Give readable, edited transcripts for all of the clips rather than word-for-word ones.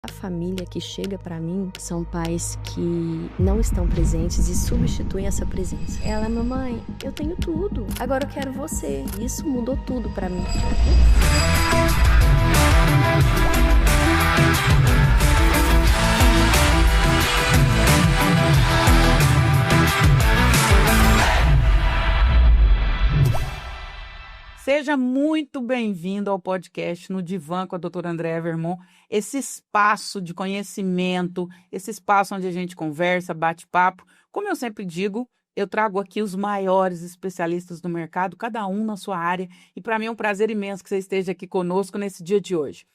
A família que chega para mim são pais que não estão presentes e substituem essa presença. Ela, mamãe, eu tenho tudo, agora eu quero você. Isso mudou tudo para mim. Seja muito bem-vindo ao podcast No Divã com a doutora Andréa Vermont, esse espaço de conhecimento, esse espaço onde a gente conversa, bate papo. Como eu sempre digo, eu trago aqui os maiores especialistas do mercado, cada um na sua área, e para mim é um prazer imenso que você esteja aqui conosco nesse dia de hoje.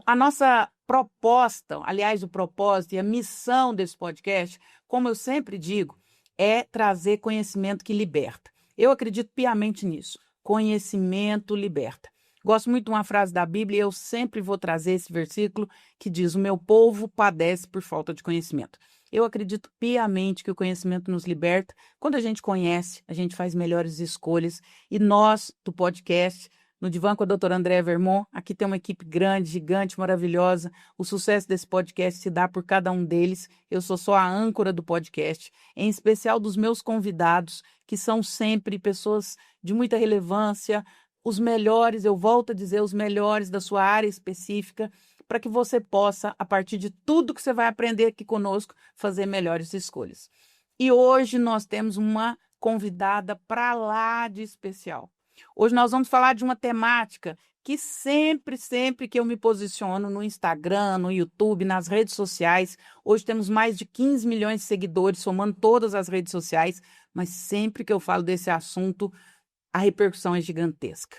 A nossa proposta, aliás, o propósito e a missão desse podcast, como eu sempre digo, é trazer conhecimento que liberta. Eu acredito piamente nisso. Conhecimento liberta. Gosto muito de uma frase da Bíblia e eu sempre vou trazer esse versículo que diz: o meu povo padece por falta de conhecimento. Eu acredito piamente que o conhecimento nos liberta. Quando a gente conhece, a gente faz melhores escolhas. E nós, do podcast, No Divã com a doutora Andréa Vermont, aqui tem uma equipe grande, gigante, maravilhosa. O sucesso desse podcast se dá por cada um deles. Eu sou só a âncora do podcast, em especial dos meus convidados, que são sempre pessoas de muita relevância, os melhores, eu volto a dizer, os melhores da sua área específica, para que você possa, a partir de tudo que você vai aprender aqui conosco, fazer melhores escolhas. E hoje nós temos uma convidada para lá de especial. Hoje nós vamos falar de uma temática que sempre que eu me posiciono no Instagram, no YouTube, nas redes sociais, hoje temos mais de 15 milhões de seguidores, somando todas as redes sociais, mas sempre que eu falo desse assunto, a repercussão é gigantesca.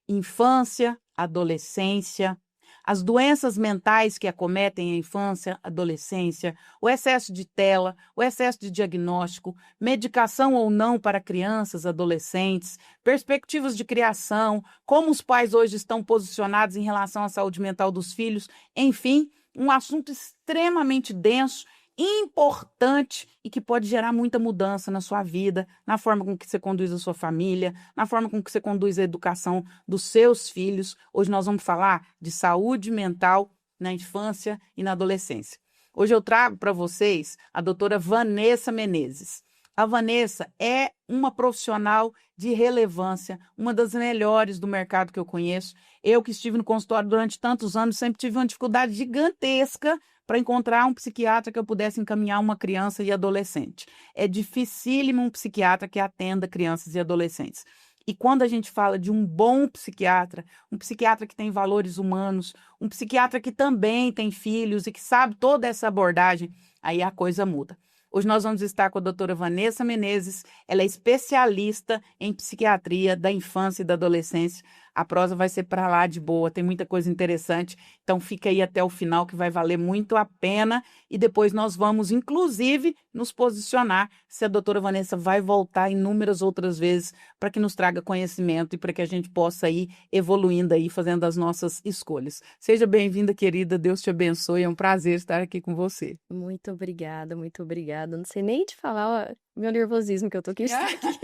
Infância, adolescência, as doenças mentais que acometem a infância, adolescência, o excesso de tela, o excesso de diagnóstico, medicação ou não para crianças, adolescentes, perspectivas de criação, como os pais hoje estão posicionados em relação à saúde mental dos filhos, enfim, um assunto extremamente denso, importante e que pode gerar muita mudança na sua vida, na forma com que você conduz a sua família, na forma com que você conduz a educação dos seus filhos. Hoje nós vamos falar de saúde mental na infância e na adolescência. Hoje eu trago para vocês a doutora Vanessa Menezes. A Vanessa é uma profissional de relevância, uma das melhores do mercado que eu conheço. Eu que estive no consultório durante tantos anos, sempre tive uma dificuldade gigantesca para encontrar um psiquiatra que eu pudesse encaminhar uma criança e adolescente. É dificílimo um psiquiatra que atenda crianças e adolescentes. E quando a gente fala de um bom psiquiatra, um psiquiatra que tem valores humanos, um psiquiatra que também tem filhos e que sabe toda essa abordagem, aí a coisa muda. Hoje nós vamos estar com a doutora Vanessa Menezes, ela é especialista em psiquiatria da infância e da adolescência. A prosa vai ser para lá de boa, tem muita coisa interessante, então fica aí até o final que vai valer muito a pena e depois nós vamos, inclusive, nos posicionar se a doutora Vanessa vai voltar inúmeras outras vezes para que nos traga conhecimento e para que a gente possa ir evoluindo aí, fazendo as nossas escolhas. Seja bem-vinda, querida, Deus te abençoe, é um prazer estar aqui com você. Muito obrigada, muito obrigada. Não sei nem te falar o meu nervosismo que eu tô aqui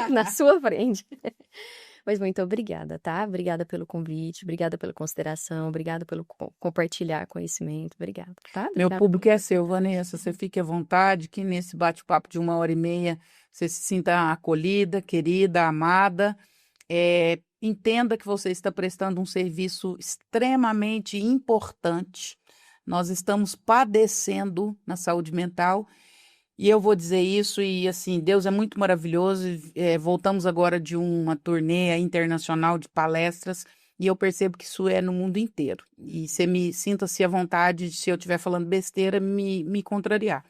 na sua frente. Mas muito obrigada, tá? Obrigada pelo convite, obrigada pela consideração, obrigada pelo compartilhar conhecimento, obrigada, tá? Meu Obrigada. público é seu, Vanessa, você fique à vontade, que nesse bate-papo de 1h30 você se sinta acolhida, querida, amada, entenda que você está prestando um serviço extremamente importante. Nós estamos padecendo na saúde mental. E eu vou dizer isso e, assim, Deus é muito maravilhoso. Voltamos agora de uma turnê internacional de palestras e eu percebo que isso é no mundo inteiro. E você sinta-se à vontade, se eu estiver falando besteira, me contrariar.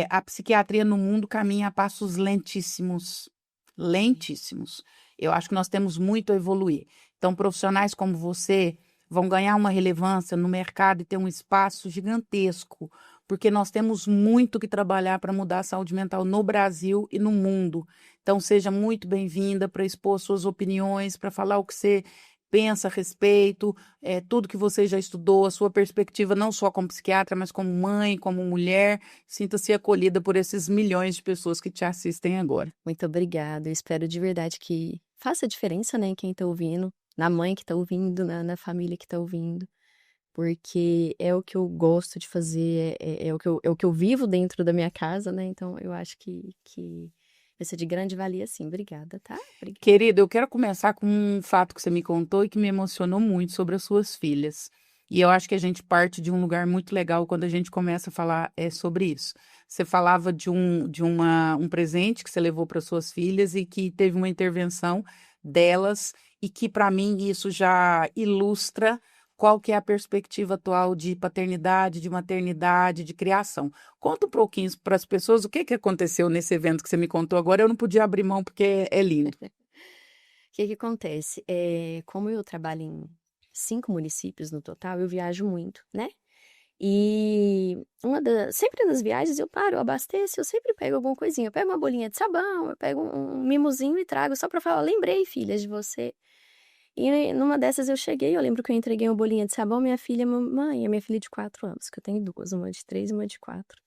A psiquiatria no mundo caminha a passos lentíssimos, lentíssimos. Eu acho que nós temos muito a evoluir. Então, profissionais como você vão ganhar uma relevância no mercado e ter um espaço gigantesco, porque nós temos muito que trabalhar para mudar a saúde mental no Brasil e no mundo. Então, seja muito bem-vinda para expor suas opiniões, para falar o que você pensa a respeito, tudo que você já estudou, a sua perspectiva, não só como psiquiatra, mas como mãe, como mulher. Sinta-se acolhida por esses milhões de pessoas que te assistem agora. Muito obrigada. Eu espero de verdade que faça diferença, né, em quem está ouvindo, na mãe que está ouvindo, na família que está ouvindo. porque é o que eu gosto de fazer, é o que eu vivo dentro da minha casa, né? Então, eu acho que vai ser de grande valia, sim. Obrigada, tá? Obrigada. Querida, eu quero começar com um fato que você me contou e que me emocionou muito sobre as suas filhas. E eu acho que a gente parte de um lugar muito legal quando a gente começa a falar sobre isso. Você falava de um presente que você levou para suas filhas e que teve uma intervenção delas e que, para mim, isso já ilustra qual que é a perspectiva atual de paternidade, de maternidade, de criação. Conta um pouquinho para as pessoas o que que aconteceu nesse evento que você me contou agora. Eu não podia abrir mão porque é lindo. O que que acontece? Como eu trabalho em 5 municípios no total, eu viajo muito, né? E sempre nas viagens eu paro, eu abasteço, eu sempre pego alguma coisinha. Eu pego uma bolinha de sabão, eu pego um mimosinho e trago só pra falar, lembrei, filha, de você. E numa dessas eu cheguei, eu lembro que eu entreguei uma bolinha de sabão, minha filha, mamãe, a minha filha de 4 anos, que eu tenho duas, uma de 3 e uma de 4.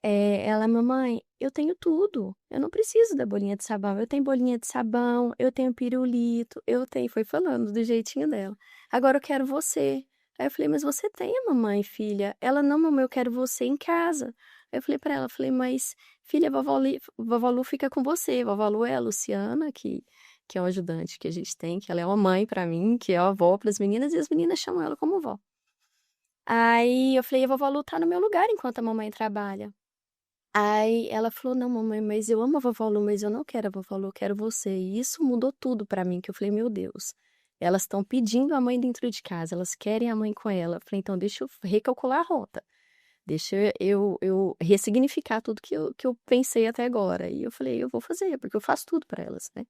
Ela, mamãe, eu tenho tudo, eu não preciso da bolinha de sabão. Eu tenho bolinha de sabão, eu tenho pirulito, foi falando do jeitinho dela. Agora eu quero você. Aí eu falei, mas você tem a mamãe, filha? Ela, não, mamãe, eu quero você em casa. Aí eu falei pra ela, falei, mas filha, vovó Lu fica com você. Vovó Lu é a Luciana, que é uma ajudante que a gente tem, que ela é uma mãe pra mim, que é a avó pras meninas, e as meninas chamam ela como vó. Aí eu falei, a vovó Lu tá no meu lugar enquanto a mamãe trabalha. Aí ela falou, não, mamãe, mas eu amo a vovó Lu, mas eu não quero a vovó Lu, eu quero você. E isso mudou tudo pra mim, que eu falei, meu Deus, elas estão pedindo a mãe dentro de casa, elas querem a mãe com ela. Eu falei, então deixa eu recalcular a rota, deixa eu ressignificar tudo que eu pensei até agora. E eu falei, eu vou fazer, porque eu faço tudo pra elas, né?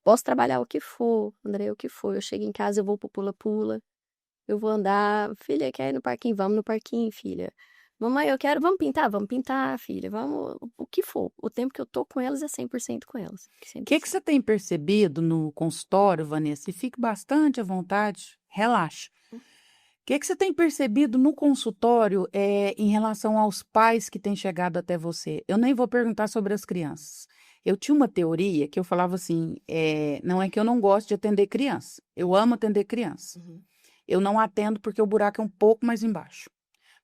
Posso trabalhar o que for, André, o que for. Eu chego em casa, eu vou pro pula-pula, eu vou andar. Filha, quer ir no parquinho? Vamos no parquinho, filha. Mamãe, eu quero. Vamos pintar, filha. Vamos. O que for. O tempo que eu tô com elas é 100% com elas. O que que você tem percebido no consultório, Vanessa? E fique bastante à vontade, relaxa. O que que você tem percebido no consultório em relação aos pais que têm chegado até você? Eu nem vou perguntar sobre as crianças. Eu tinha uma teoria que eu falava assim, não é que eu não gosto de atender criança. Eu amo atender criança. Uhum. Eu não atendo porque o buraco é um pouco mais embaixo.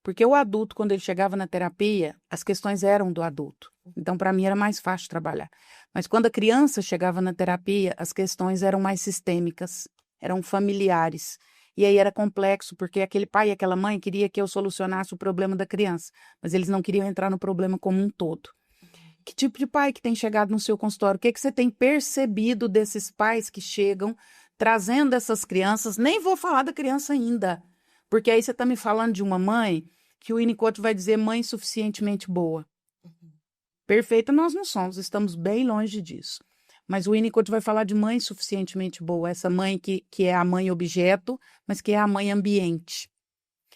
Porque o adulto, quando ele chegava na terapia, as questões eram do adulto. Então, para mim, era mais fácil trabalhar. Mas quando a criança chegava na terapia, as questões eram mais sistêmicas, eram familiares. E aí era complexo, porque aquele pai e aquela mãe queria que eu solucionasse o problema da criança, mas eles não queriam entrar no problema como um todo. Que tipo de pai que tem chegado no seu consultório? O que que você tem percebido desses pais que chegam trazendo essas crianças? Nem vou falar da criança ainda, porque aí você está me falando de uma mãe que o Winnicott vai dizer mãe suficientemente boa. Perfeita nós não somos, estamos bem longe disso. Mas o Winnicott vai falar de mãe suficientemente boa, essa mãe que é a mãe objeto, mas que é a mãe ambiente.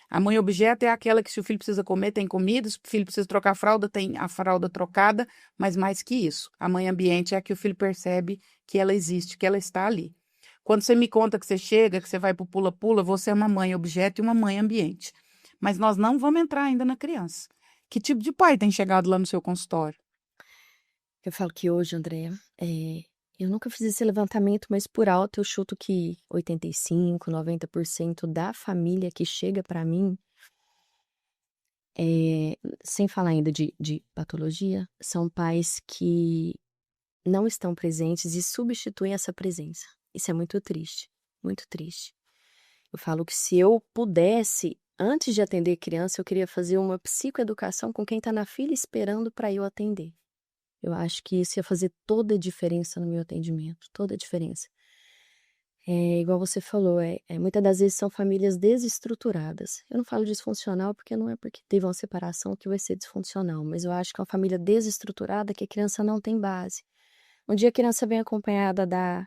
A mãe objeto é aquela que, se o filho precisa comer, tem comida, se o filho precisa trocar a fralda, tem a fralda trocada, mas mais que isso. A mãe ambiente é a que o filho percebe que ela existe, que ela está ali. Quando você me conta que você chega, que você vai para o pula-pula, você é uma mãe objeto e uma mãe ambiente. Mas nós não vamos entrar ainda na criança. Que tipo de pai tem chegado lá no seu consultório? Eu falo que hoje, Andréa, eu nunca fiz esse levantamento, mas por alto eu chuto que 85, 90% da família que chega pra mim, sem falar ainda de patologia, são pais que não estão presentes e substituem essa presença. Isso é muito triste, muito triste. Eu falo que se eu pudesse, antes de atender criança, eu queria fazer uma psicoeducação com quem está na fila esperando para eu atender. Eu acho que isso ia fazer toda a diferença no meu atendimento, toda a diferença. Igual você falou, muitas das vezes são famílias desestruturadas. Eu não falo disfuncional porque não é porque teve uma separação que vai ser disfuncional, mas eu acho que é uma família desestruturada que a criança não tem base. Um dia a criança vem acompanhada da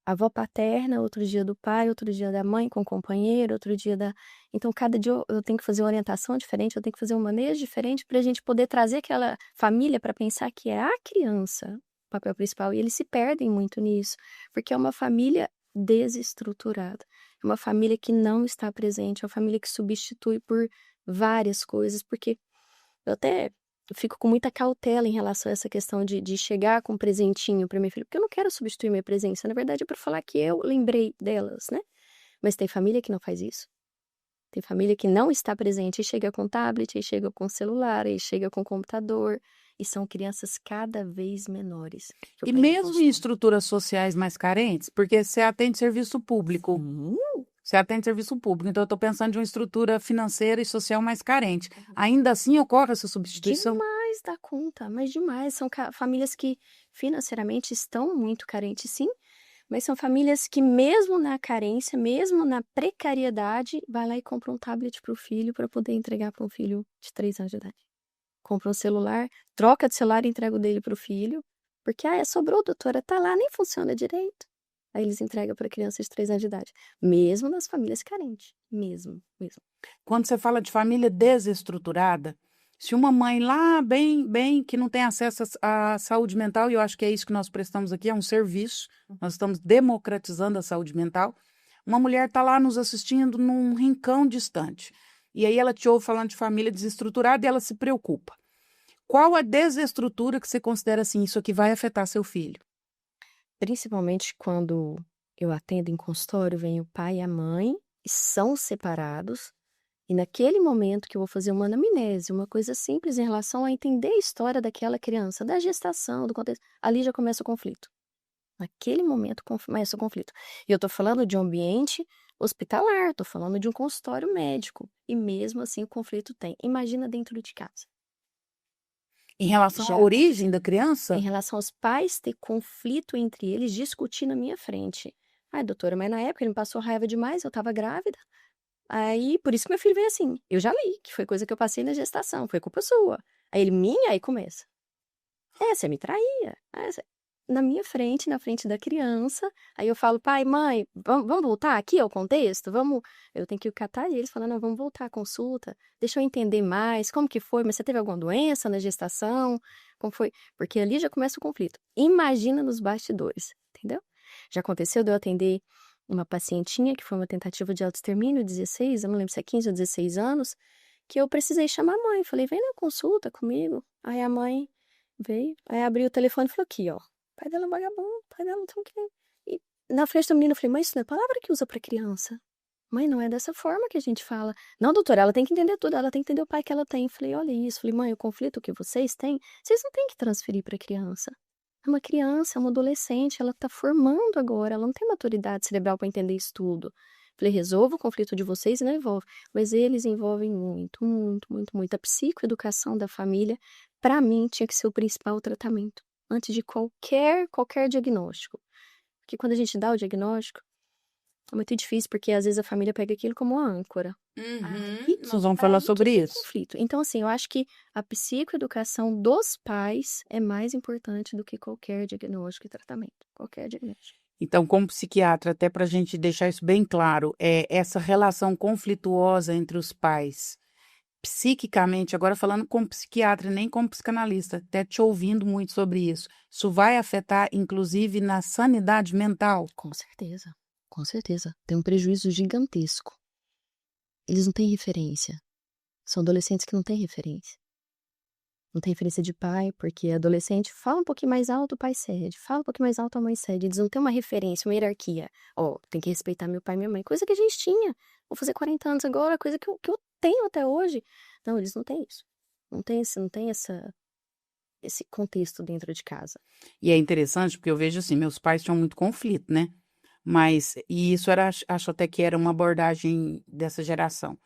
avó paterna, outro dia do pai, outro dia da mãe com o companheiro, outro dia da... Então, cada dia eu tenho que fazer uma orientação diferente, eu tenho que fazer um manejo diferente para a gente poder trazer aquela família para pensar que é a criança o papel principal. E eles se perdem muito nisso, porque é uma família desestruturada. É uma família que não está presente, é uma família que substitui por várias coisas, porque eu até fico com muita cautela em relação a essa questão de chegar com um presentinho para minha filha, porque eu não quero substituir minha presença. Na verdade, é para falar que eu lembrei delas, né? Mas tem família que não faz isso. Tem família que não está presente e chega com tablet, e chega com celular, e chega com computador. E são crianças cada vez menores. que eu E pego em mesmo em consulta. estruturas sociais mais carentes, porque você atende serviço público. Você atende serviço público, então eu estou pensando de uma estrutura financeira e social mais carente. Ainda assim ocorre essa substituição? Demais da conta, mas demais. São famílias que financeiramente estão muito carentes, sim, mas são famílias que, mesmo na carência, mesmo na precariedade, vai lá e compra um tablet para o filho para poder entregar para um filho de 3 anos de idade. Compra um celular, troca de celular e entrega o dele para o filho, porque, sobrou, doutora, tá lá, nem funciona direito. Aí eles entregam para crianças de 3 anos de idade, mesmo nas famílias carentes, mesmo. Quando você fala de família desestruturada, se uma mãe lá bem que não tem acesso à saúde mental, e eu acho que é isso que nós prestamos aqui, é um serviço, nós estamos democratizando a saúde mental, uma mulher está lá nos assistindo num rincão distante, e aí ela te ouve falando de família desestruturada e ela se preocupa. Qual a desestrutura que você considera assim, isso aqui vai afetar seu filho? Principalmente quando eu atendo em consultório, vem o pai e a mãe, e são separados, e naquele momento que eu vou fazer uma anamnese, uma coisa simples em relação a entender a história daquela criança, da gestação, do contexto, ali já começa o conflito. Naquele momento começa o conflito. E eu tô falando de um ambiente hospitalar, tô falando de um consultório médico, e mesmo assim o conflito tem. Imagina dentro de casa. Em relação Já à origem da criança? Em relação aos pais ter conflito entre eles, discutir na minha frente. Ai, doutora, mas na época ele me passou raiva demais, eu tava grávida. Aí, por isso que meu filho veio assim. Eu já li, que foi coisa que eu passei na gestação, foi culpa sua. Aí ele, minha? Aí começa. Você me traía. Na minha frente, na frente da criança. Aí eu falo, pai, mãe, vamos voltar aqui ao contexto? Eu tenho que catar eles, falando, não, vamos voltar à consulta. Deixa eu entender mais, como que foi? Mas você teve alguma doença na gestação? Como foi? Porque ali já começa o conflito. Imagina nos bastidores, entendeu? Já aconteceu de eu atender uma pacientinha que foi uma tentativa de autoextermínio, 16, eu não lembro se é 15 ou 16 anos, que eu precisei chamar a mãe. Falei, vem na consulta comigo. Aí a mãe veio, aí abriu o telefone e falou aqui, ó. O pai dela é um vagabundo, o pai dela não tem o que. E na frente do menino eu falei, mãe, isso não é palavra que usa pra criança. Mãe, não é dessa forma que a gente fala. Não, doutora, ela tem que entender tudo, ela tem que entender o pai que ela tem. Falei, olha isso. Falei, mãe, o conflito que vocês têm, vocês não têm que transferir pra criança. É uma criança, é uma adolescente, ela tá formando agora, ela não tem maturidade cerebral pra entender isso tudo. Falei, resolva o conflito de vocês e não envolve. Mas eles envolvem muito, muito, muito, muito. A psicoeducação da família, pra mim, tinha que ser o principal tratamento antes de qualquer diagnóstico. Porque quando a gente dá o diagnóstico, é muito difícil, porque às vezes a família pega aquilo como uma âncora. Nós vamos falar sobre isso. Conflito. Então, assim, eu acho que a psicoeducação dos pais é mais importante do que qualquer diagnóstico e tratamento. Qualquer diagnóstico. Então, como psiquiatra, até para a gente deixar isso bem claro, essa relação conflituosa entre os pais, psiquicamente, agora falando como psiquiatra, nem como psicanalista, até te ouvindo muito sobre isso, isso vai afetar, inclusive, na sanidade mental? Com certeza. Com certeza. Tem um prejuízo gigantesco. Eles não têm referência. São adolescentes que não têm referência. Não tem referência de pai, porque adolescente fala um pouquinho mais alto, o pai cede. Fala um pouquinho mais alto, a mãe cede. Eles não têm uma referência, uma hierarquia. Tem que respeitar meu pai e minha mãe. Coisa que a gente tinha. Vou fazer 40 anos agora, coisa que eu tenho até hoje. Não, eles não têm isso. Não tem esse contexto dentro de casa. E é interessante, porque eu vejo assim, meus pais tinham muito conflito, né? E isso acho até que era uma abordagem dessa geração.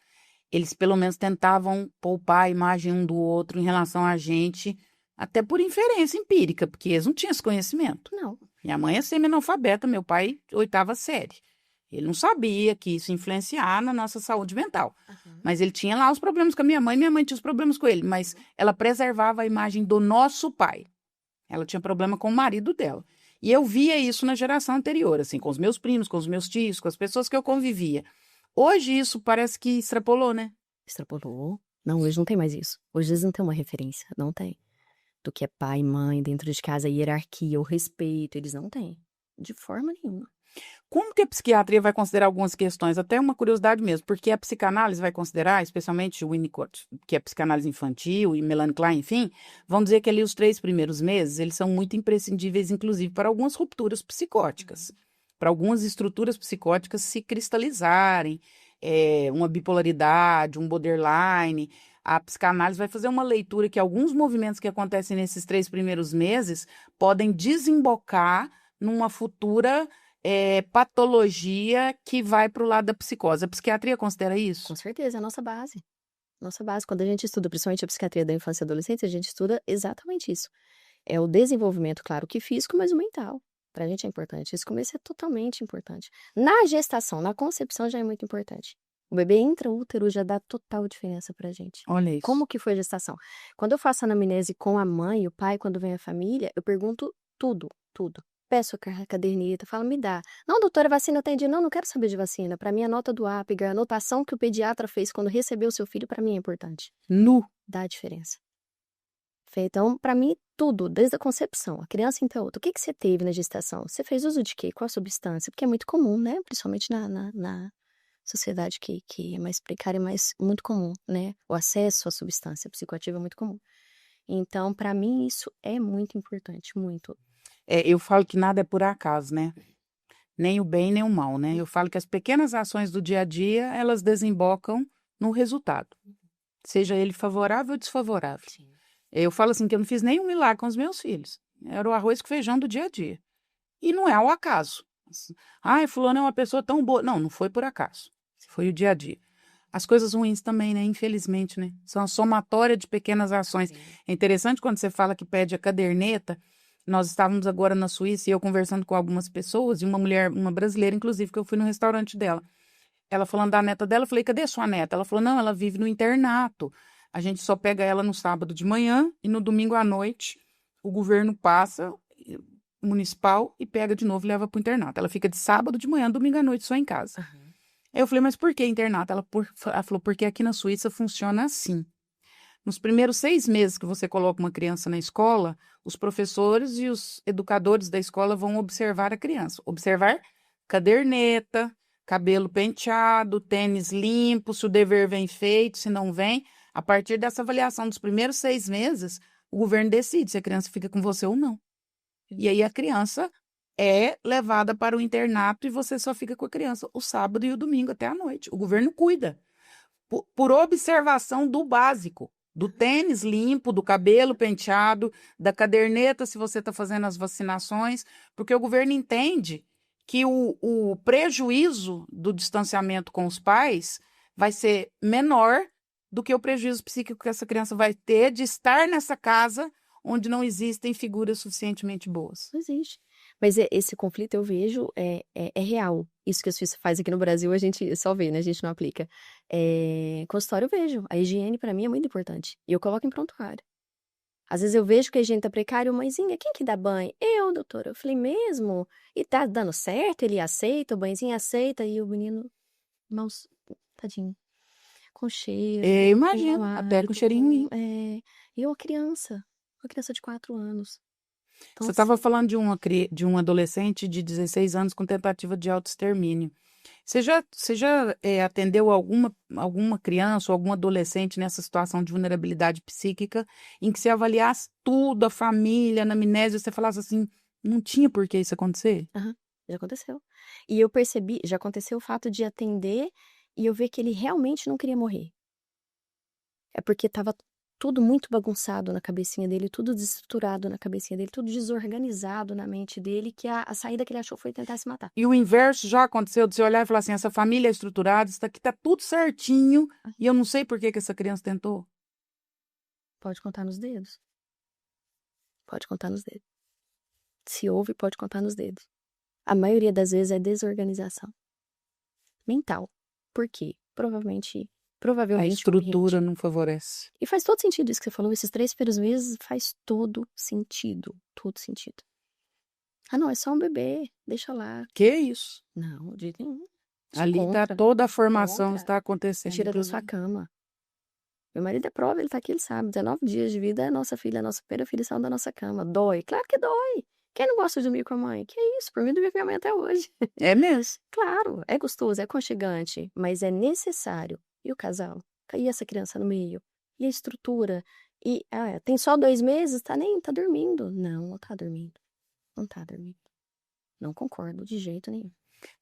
Eles pelo menos tentavam poupar a imagem um do outro em relação a gente, até por inferência empírica, porque eles não tinham esse conhecimento. Não. Minha mãe é semi-analfabeta, meu pai, 8ª série. Ele não sabia que isso ia influenciar na nossa saúde mental. Mas ele tinha lá os problemas com a minha mãe tinha os problemas com ele, mas ela preservava a imagem do nosso pai. Ela tinha problema com o marido dela. E eu via isso na geração anterior, assim, com os meus primos, com os meus tios, com as pessoas que eu convivia. Hoje isso parece que extrapolou, né? Extrapolou. Não, hoje não tem mais isso. Hoje eles não têm uma referência. Não tem. Do que é pai, mãe, dentro de casa, a hierarquia, o respeito, eles não têm. De forma nenhuma. Como que a psiquiatria vai considerar algumas questões? Até uma curiosidade mesmo, porque a psicanálise vai considerar, especialmente o Winnicott, que é psicanálise infantil, e Melanie Klein, enfim, vão dizer que ali os 3 primeiros meses, eles são muito imprescindíveis, inclusive, para algumas rupturas psicóticas, para algumas estruturas psicóticas se cristalizarem, uma bipolaridade, um borderline, a psicanálise vai fazer uma leitura que alguns movimentos que acontecem nesses 3 primeiros meses podem desembocar numa futura patologia que vai para o lado da psicose. A psiquiatria considera isso? Com certeza, é a nossa base. Nossa base. Quando a gente estuda, principalmente a psiquiatria da infância e adolescência, a gente estuda exatamente isso. É o desenvolvimento, claro que físico, mas o mental. Pra gente é importante. Esse começo é totalmente importante. Na gestação, na concepção já é muito importante. O bebê intraútero já dá total diferença pra gente. Olha isso. Como que foi a gestação? Quando eu faço anamnese com a mãe e o pai, quando vem a família, eu pergunto tudo, tudo. Peço a caderneta, falo, me dá. Não, doutora, vacina tem dia? Não, não quero saber de vacina. Pra mim, a nota do Apgar, a anotação que o pediatra fez quando recebeu o seu filho, pra mim é importante. Dá a diferença. Então, pra mim, tudo, desde a concepção. A criança intraútero, o que você teve na gestação? Você fez uso de quê? Qual a substância? Porque é muito comum, né? Principalmente na sociedade que é mais precária, é muito comum, né? O acesso à substância psicoativa é muito comum. Então, pra mim, isso é muito importante, muito. Eu falo que nada é por acaso, né? Nem o bem, nem o mal, né? Eu falo que as pequenas ações do dia a dia, elas desembocam no resultado, seja ele favorável ou desfavorável. Sim. Eu falo assim que eu não fiz nenhum milagre com os meus filhos. Era o arroz com feijão do dia a dia. E não é ao acaso. Ai, fulano é uma pessoa tão boa. Não, não foi por acaso. Foi o dia a dia. As coisas ruins também, né? Infelizmente, né? São a somatória de pequenas ações. Sim. É interessante quando você fala que pede a caderneta. Nós estávamos agora na Suíça e eu conversando com algumas pessoas, e uma mulher, uma brasileira, inclusive, que eu fui no restaurante dela. Ela falando da neta dela, eu falei, cadê sua neta? Ela falou, não, ela vive no internato. A gente só pega ela no sábado de manhã e no domingo à noite o governo passa, municipal, e pega de novo e leva para o internato. Ela fica de sábado de manhã, domingo à noite só em casa. Uhum. Aí eu falei, mas por que internato? Ela falou, porque aqui na Suíça funciona assim. Nos primeiros 6 meses que você coloca uma criança na escola, os professores e os educadores da escola vão observar a criança. Observar caderneta, cabelo penteado, tênis limpo, se o dever vem feito, se não vem. A partir dessa avaliação dos primeiros 6 meses, o governo decide se a criança fica com você ou não. E aí a criança é levada para o internato e você só fica com a criança o sábado e o domingo até a noite. O governo cuida. Por observação do básico. Do tênis limpo, do cabelo penteado, da caderneta, se você está fazendo as vacinações, porque o governo entende que o prejuízo do distanciamento com os pais vai ser menor do que o prejuízo psíquico que essa criança vai ter de estar nessa casa onde não existem figuras suficientemente boas. Não existe. Mas esse conflito eu vejo é real. Isso que a Suíça faz aqui no Brasil, a gente só vê, né? A gente não aplica. Consultório eu vejo. A higiene, pra mim, é muito importante. E eu coloco em prontuário. Às vezes eu vejo que a higiene tá precária. Mãezinha, quem que dá banho? Eu, doutora. Eu falei, mesmo? E tá dando certo? Ele aceita, o banhozinho aceita. E o menino, mãos, tadinho, com cheiro. Imagino, até com cheirinho ruim. E uma criança de 4 anos. Então, Você estava falando de um adolescente de 16 anos com tentativa de autoextermínio. Você já atendeu alguma criança ou algum adolescente nessa situação de vulnerabilidade psíquica em que você avaliasse tudo, a família, a anamnese, você falasse assim, não tinha por que isso acontecer? Já aconteceu. E eu percebi, já aconteceu o fato de atender e eu ver que ele realmente não queria morrer. É porque estava tudo muito bagunçado na cabecinha dele, tudo desestruturado na cabecinha dele, tudo desorganizado na mente dele, que a saída que ele achou foi tentar se matar. E o inverso já aconteceu, de você olhar e falar assim, essa família é estruturada, isso aqui tá tudo certinho, e eu não sei por que essa criança tentou. Pode contar nos dedos. Pode contar nos dedos. Se houve, pode contar nos dedos. A maioria das vezes é desorganização mental. Por quê? Provavelmente A estrutura não favorece. E faz todo sentido isso que você falou. Esses 3 primeiros meses faz todo sentido. Todo sentido. Ah, não, é só um bebê. Deixa lá. Que isso? Não, de jeito nenhum. Ali está toda a formação está acontecendo. Tira da sua cama. Meu marido é prova, ele tá aqui, ele sabe. 19 dias de vida é nossa filha, a nossa primeira filha saiu da nossa cama. Dói? Claro que dói. Quem não gosta de dormir com a mãe? Que isso? Por mim, dormir com a mãe até hoje. É mesmo? Claro, é gostoso, é aconchegante, mas é necessário. E o casal? E essa criança no meio? E a estrutura? E tem só 2 meses? Tá dormindo. Não tá dormindo. Não tá dormindo. Não concordo de jeito nenhum.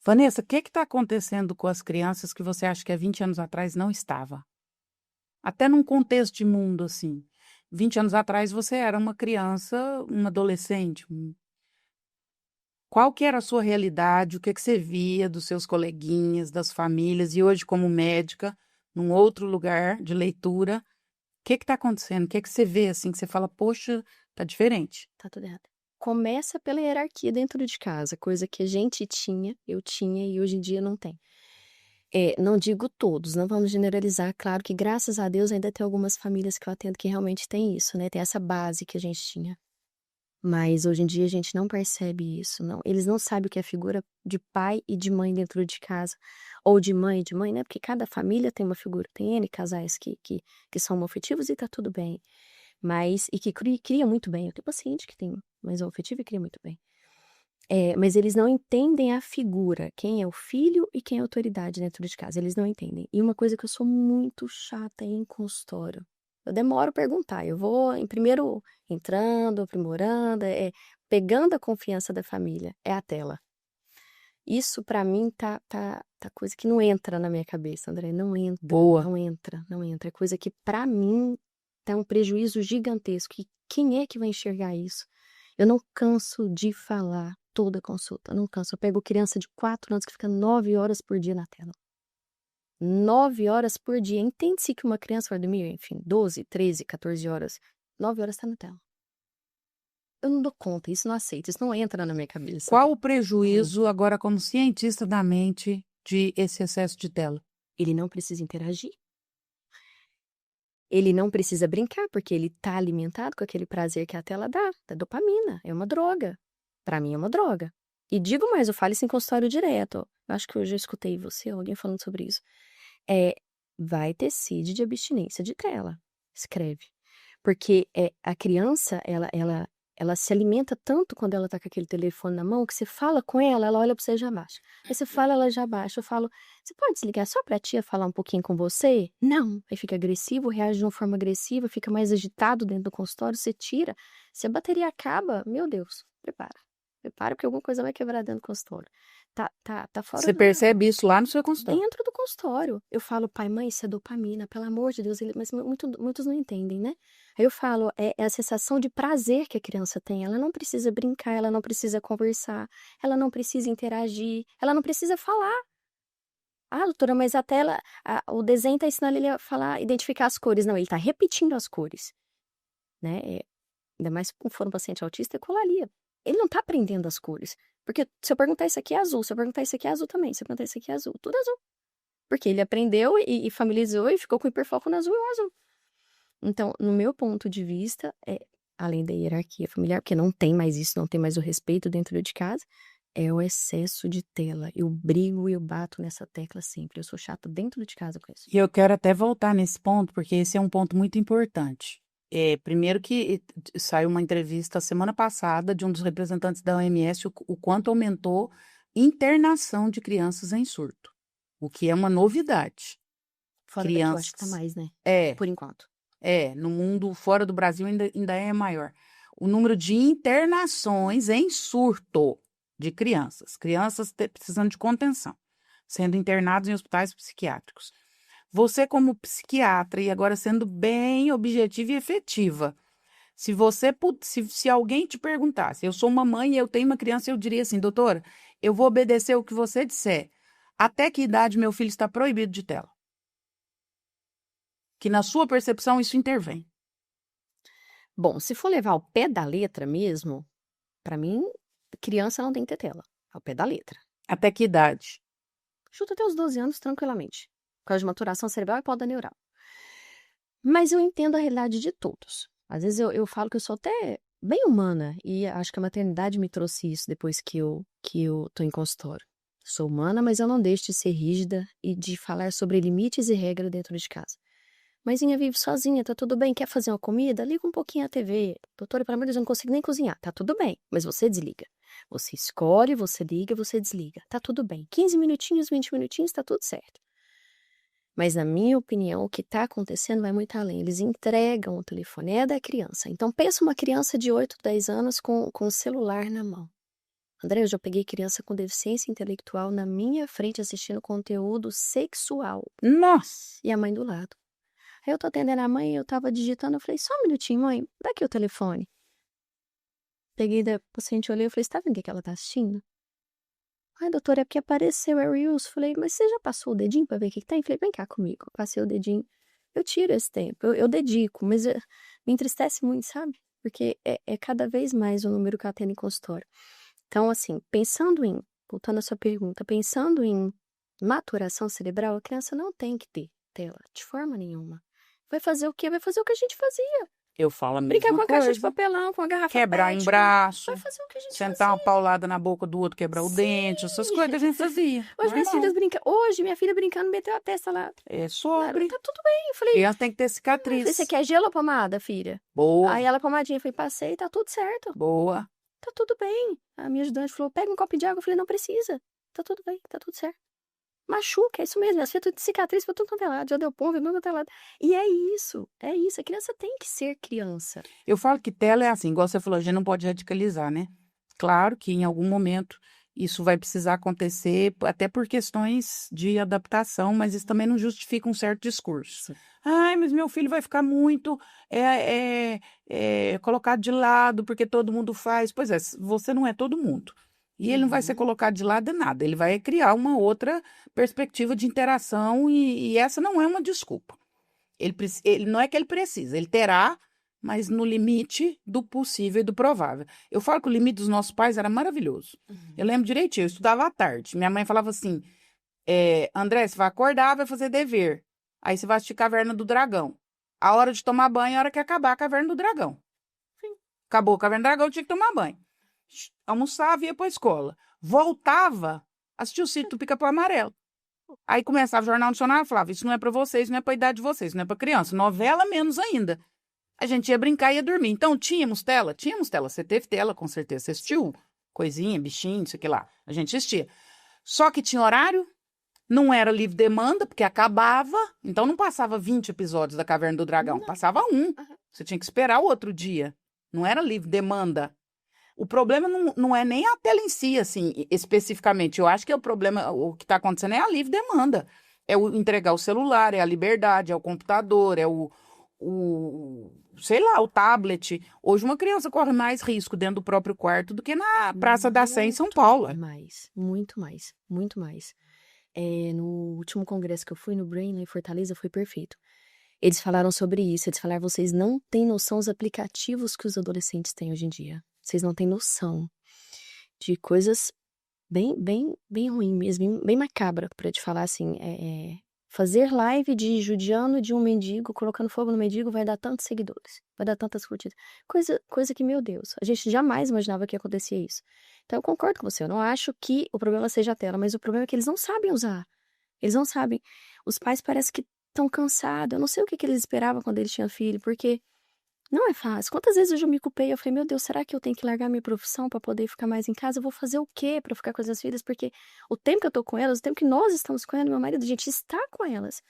Vanessa, o que está acontecendo com as crianças que você acha que há 20 anos atrás não estava? Até num contexto de mundo, assim. 20 anos atrás você era uma criança, uma adolescente. Qual que era a sua realidade? O que você via dos seus coleguinhas, das famílias? E hoje, como médica, num outro lugar de leitura, o que está acontecendo? O que você vê, assim, que você fala, poxa, tá diferente? Tá tudo errado. Começa pela hierarquia dentro de casa, coisa que a gente tinha, eu tinha e hoje em dia não tem. Não digo todos, não vamos generalizar. Claro que, graças a Deus, ainda tem algumas famílias que eu atendo que realmente tem isso, né? Tem essa base que a gente tinha. Mas hoje em dia a gente não percebe isso, não. Eles não sabem o que é figura de pai e de mãe dentro de casa. Ou de mãe e de mãe, né? Porque cada família tem uma figura. Tem N casais que são homoafetivos e tá tudo bem. E que cria muito bem. Eu tenho paciente que tem mais homoafetivo e cria muito bem. Mas eles não entendem a figura, quem é o filho e quem é a autoridade dentro de casa. Eles não entendem. E uma coisa que eu sou muito chata em consultório. Eu demoro a perguntar. Eu vou, primeiro, entrando, aprimorando, pegando a confiança da família. É a tela. Isso, pra mim, tá coisa que não entra na minha cabeça, André. Não entra, Boa. não entra, não entra. É coisa que, pra mim, tá um prejuízo gigantesco. E quem é que vai enxergar isso? Eu não canso de falar toda consulta, não canso. Eu pego criança de 4 anos que fica 9 horas por dia na tela. 9 horas por dia. Entende-se que uma criança vai dormir, enfim, 12, 13, 14 horas. 9 horas tá na tela. Eu não dou conta, isso não aceito, isso não entra na minha cabeça. Qual o prejuízo, agora, como cientista da mente, de esse excesso de tela? Ele não precisa interagir. Ele não precisa brincar, porque ele tá alimentado com aquele prazer que a tela dá, da dopamina. É uma droga. Pra mim é uma droga. E digo mais, eu falo isso em consultório direto. Ó. Eu acho que eu já escutei você, alguém falando sobre isso. Vai ter CID de abstinência de tela. Escreve. Porque a criança, ela se alimenta tanto quando ela tá com aquele telefone na mão, que você fala com ela, ela olha pra você e já baixa. Aí você fala, ela já baixa. Eu falo, você pode desligar só pra tia falar um pouquinho com você? Não. Aí fica agressivo, reage de uma forma agressiva, fica mais agitado dentro do consultório, você tira. Se a bateria acaba, meu Deus, prepara. Prepara, porque alguma coisa vai quebrar dentro do consultório. Tá fora Você percebe isso lá no seu consultório? dentro do consultório. Eu falo, pai, mãe, isso é dopamina, pelo amor de Deus. Mas muitos não entendem, né? Aí eu falo, é a sensação de prazer que a criança tem. Ela não precisa brincar, ela não precisa conversar, ela não precisa interagir, ela não precisa falar. Ah, doutora, mas a tela, o desenho tá ensinando ele a falar, identificar as cores. Não, ele tá repetindo as cores, né? Ainda mais se for um paciente autista, é colalia. Ele não tá aprendendo as cores. Porque se eu perguntar isso aqui é azul, se eu perguntar isso aqui é azul também, se eu perguntar isso aqui é azul, tudo azul. Porque ele aprendeu e familiarizou e ficou com hiperfoco no azul e no azul. Então, no meu ponto de vista, além da hierarquia familiar, porque não tem mais isso, não tem mais o respeito dentro de casa, é o excesso de tela. Eu brigo e eu bato nessa tecla sempre. Eu sou chata dentro de casa com isso. E eu quero até voltar nesse ponto, porque esse é um ponto muito importante. Primeiro que saiu uma entrevista semana passada de um dos representantes da OMS, o quanto aumentou internação de crianças em surto, o que é uma novidade. Fora daqui eu acho que tá mais, né? Por enquanto. No mundo fora do Brasil ainda é maior. O número de internações em surto de crianças precisando de contenção, sendo internados em hospitais psiquiátricos. Você, como psiquiatra, e agora sendo bem objetiva e efetiva, se alguém te perguntasse, eu sou uma mãe e eu tenho uma criança, eu diria assim, doutora, eu vou obedecer o que você disser. Até que idade meu filho está proibido de tela? Que na sua percepção isso intervém. Bom, se for levar ao pé da letra mesmo, pra mim, criança não tem que ter tela. Ao pé da letra. Até que idade? Chuta até os 12 anos tranquilamente. Por causa de maturação cerebral e poda neural. Mas eu entendo a realidade de todos. Às vezes eu falo que eu sou até bem humana. E acho que a maternidade me trouxe isso depois que eu tô em consultório. Sou humana, mas eu não deixo de ser rígida e de falar sobre limites e regras dentro de casa. Mãezinha vive sozinha, tá tudo bem. Quer fazer uma comida? Liga um pouquinho a TV. Doutora, pelo amor de Deus, eu não consigo nem cozinhar. Tá tudo bem, mas você desliga. Você escolhe, você liga, você desliga. Tá tudo bem. 15 minutinhos, 20 minutinhos, tá tudo certo. Mas, na minha opinião, o que tá acontecendo vai muito além. Eles entregam o telefone, é da criança. Então, pensa uma criança de 8, 10 anos com o celular na mão. André, eu já peguei criança com deficiência intelectual na minha frente assistindo conteúdo sexual. Nossa! E a mãe do lado. Aí eu tô atendendo a mãe, eu tava digitando, eu falei, só um minutinho, mãe, dá aqui o telefone. Peguei da paciente, olhei, eu falei, você tá vendo o que ela tá assistindo? Ai, doutora, é porque apareceu, é Reels. Falei, mas você já passou o dedinho pra ver o que tem? Falei, vem cá comigo. Passei o dedinho. Eu tiro esse tempo, eu dedico, mas me entristece muito, sabe? Porque é cada vez mais o número que ela tem em consultório. Então, assim, voltando à sua pergunta, pensando em maturação cerebral, a criança não tem que ter tela, de forma nenhuma. Vai fazer o quê? Vai fazer o que a gente fazia. Eu falo a Brincar mesma com a caixa de coisa. papelão, com a garrafa Quebrar PET. em braço, Vai fazer o que a gente sentar uma fazia. paulada na boca do outro, quebrar o dente, essas coisas que a gente fazia. Hoje minha filha brincando meteu a testa lá. É sobre. Tá tudo bem. Eu falei, Criança tem que ter cicatriz. você quer gelo ou pomada, filha? Boa. Aí ela, pomadinha, eu falei, passei, tá tudo certo. Boa. Tá tudo bem. A minha ajudante falou, pega um copo de água. Eu falei, não precisa. Tá tudo bem, tá tudo certo. Machuca, é isso mesmo. As filhas de cicatriz pra tudo quanto é lado. Já deu pombo, tudo quanto é lado. E é isso. A criança tem que ser criança. Eu falo que tela é assim, igual você falou, a gente não pode radicalizar, né? Claro que em algum momento isso vai precisar acontecer, até por questões de adaptação, mas isso também não justifica um certo discurso. Sim. Ai, mas meu filho vai ficar muito colocado de lado porque todo mundo faz. Pois é, você não é todo mundo. E ele não vai ser colocado de lado de nada. Ele vai criar uma outra perspectiva de interação e essa não é uma desculpa. Ele não é que ele precisa, ele terá, mas no limite do possível e do provável. Eu falo que o limite dos nossos pais era maravilhoso. Eu lembro direitinho, eu estudava à tarde. Minha mãe falava assim, André, você vai acordar, vai fazer dever. Aí você vai assistir Caverna do Dragão. A hora de tomar banho é a hora que acabar a Caverna do Dragão. Sim. Acabou a Caverna do Dragão, eu tinha que tomar banho. Almoçava e ia para a escola. Voltava, assistia o Sítio do Pica-Pau Amarelo. Aí começava o Jornal Nacional e falava, isso não é para vocês, não é para a idade de vocês, não é para criança. Novela menos ainda. A gente ia brincar e ia dormir. Então, tínhamos tela? Tínhamos tela. Você teve tela, com certeza. Você assistiu coisinha, bichinho, isso aqui lá. A gente assistia. Só que tinha horário, não era livre demanda, porque acabava. Então, não passava 20 episódios da Caverna do Dragão. Não. Passava um. Você tinha que esperar o outro dia. Não era livre demanda. O problema não é nem a tela em si, assim, especificamente. Eu acho que o problema, o que está acontecendo é a livre demanda. É o entregar o celular, é a liberdade, é o computador, é sei lá, o tablet. Hoje uma criança corre mais risco dentro do próprio quarto do que na Praça da Sé em São Paulo. Muito mais. No último congresso que eu fui, no Brain, em Fortaleza, foi perfeito. Eles falaram sobre isso, eles falaram, vocês não têm noção dos aplicativos que os adolescentes têm hoje em dia. Vocês não têm noção de coisas bem ruim mesmo, bem macabra, pra te falar assim, fazer live de judiando de um mendigo, colocando fogo no mendigo, vai dar tantos seguidores, vai dar tantas curtidas. Coisa que, meu Deus, a gente jamais imaginava que acontecia isso. Então eu concordo com você, eu não acho que o problema seja a tela, mas o problema é que eles não sabem usar. Eles não sabem. Os pais parecem que estão cansados, eu não sei o que eles esperavam quando eles tinham filho, porque não é fácil. Quantas vezes eu já me culpei? Eu falei, meu Deus, será que eu tenho que largar minha profissão para poder ficar mais em casa? Eu vou fazer o quê para ficar com as minhas filhas? Porque o tempo que eu tô com elas, o tempo que nós estamos com elas, meu marido, a gente está com elas.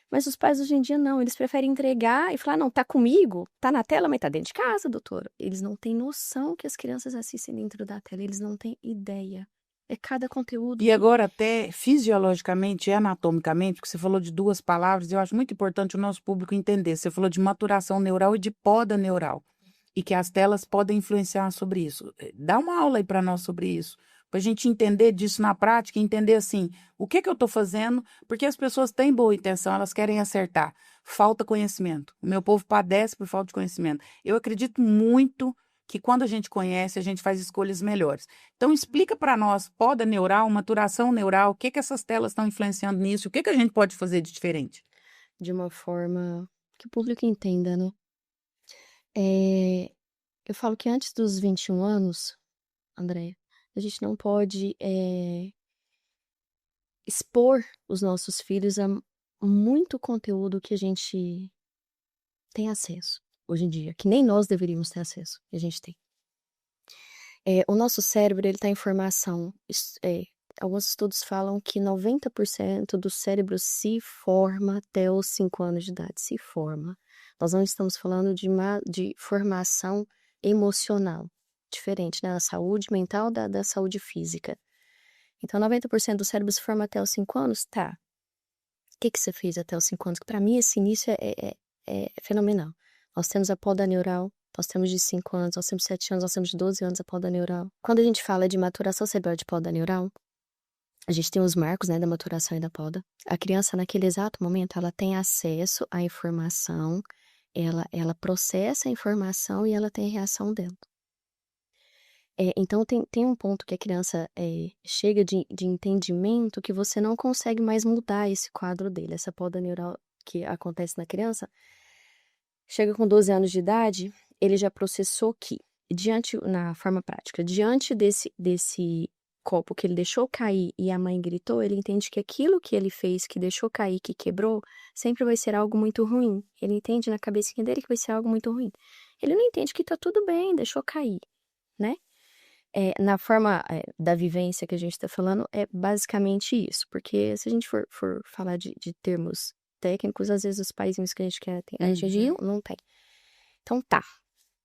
Mas os pais hoje em dia não, eles preferem entregar e falar, não, tá comigo, tá na tela, mas tá dentro de casa, doutor. Eles não têm noção que as crianças assistem dentro da tela, eles não têm ideia. É cada conteúdo. E agora, até fisiologicamente e anatomicamente, porque você falou de duas palavras, eu acho muito importante o nosso público entender. Você falou de maturação neural e de poda neural. E que as telas podem influenciar sobre isso. Dá uma aula aí para nós sobre isso. Para a gente entender disso na prática, entender assim, o que eu estou fazendo, porque as pessoas têm boa intenção, elas querem acertar. Falta conhecimento. O meu povo padece por falta de conhecimento. Eu acredito muito que quando a gente conhece, a gente faz escolhas melhores. Então, explica para nós, poda neural, maturação neural, o que essas telas estão influenciando nisso, o que a gente pode fazer de diferente? De uma forma que o público entenda, né? Eu falo que antes dos 21 anos, Andréia, a gente não pode expor os nossos filhos a muito conteúdo que a gente tem acesso hoje em dia, que nem nós deveríamos ter acesso, e a gente tem. O nosso cérebro, ele tá em formação. Alguns estudos falam que 90% do cérebro se forma até os 5 anos de idade, se forma. Nós não estamos falando de formação emocional. diferente, né? A saúde mental da saúde física. Então, 90% do cérebro se forma até os 5 anos? Tá. O que você fez até os 5 anos? Para mim, esse início é fenomenal. Nós temos a poda neural, nós temos de 5 anos, nós temos 7 anos, nós temos de 12 anos a poda neural. Quando a gente fala de maturação cerebral de poda neural, a gente tem os marcos, né, da maturação e da poda. A criança, naquele exato momento, ela tem acesso à informação, ela processa a informação e ela tem a reação dela. Então, tem um ponto que a criança chega de entendimento que você não consegue mais mudar esse quadro dele. Essa poda neural que acontece na criança, chega com 12 anos de idade, ele já processou que, na forma prática, diante desse copo que ele deixou cair e a mãe gritou, ele entende que aquilo que ele fez, que deixou cair, que quebrou, sempre vai ser algo muito ruim. Ele entende na cabecinha dele que vai ser algo muito ruim. Ele não entende que tá tudo bem, deixou cair, né? Na forma da vivência que a gente está falando, é basicamente isso. Porque se a gente for falar de termos técnicos, às vezes os paizinhos que a gente quer ter, a gente não tem. Então tá.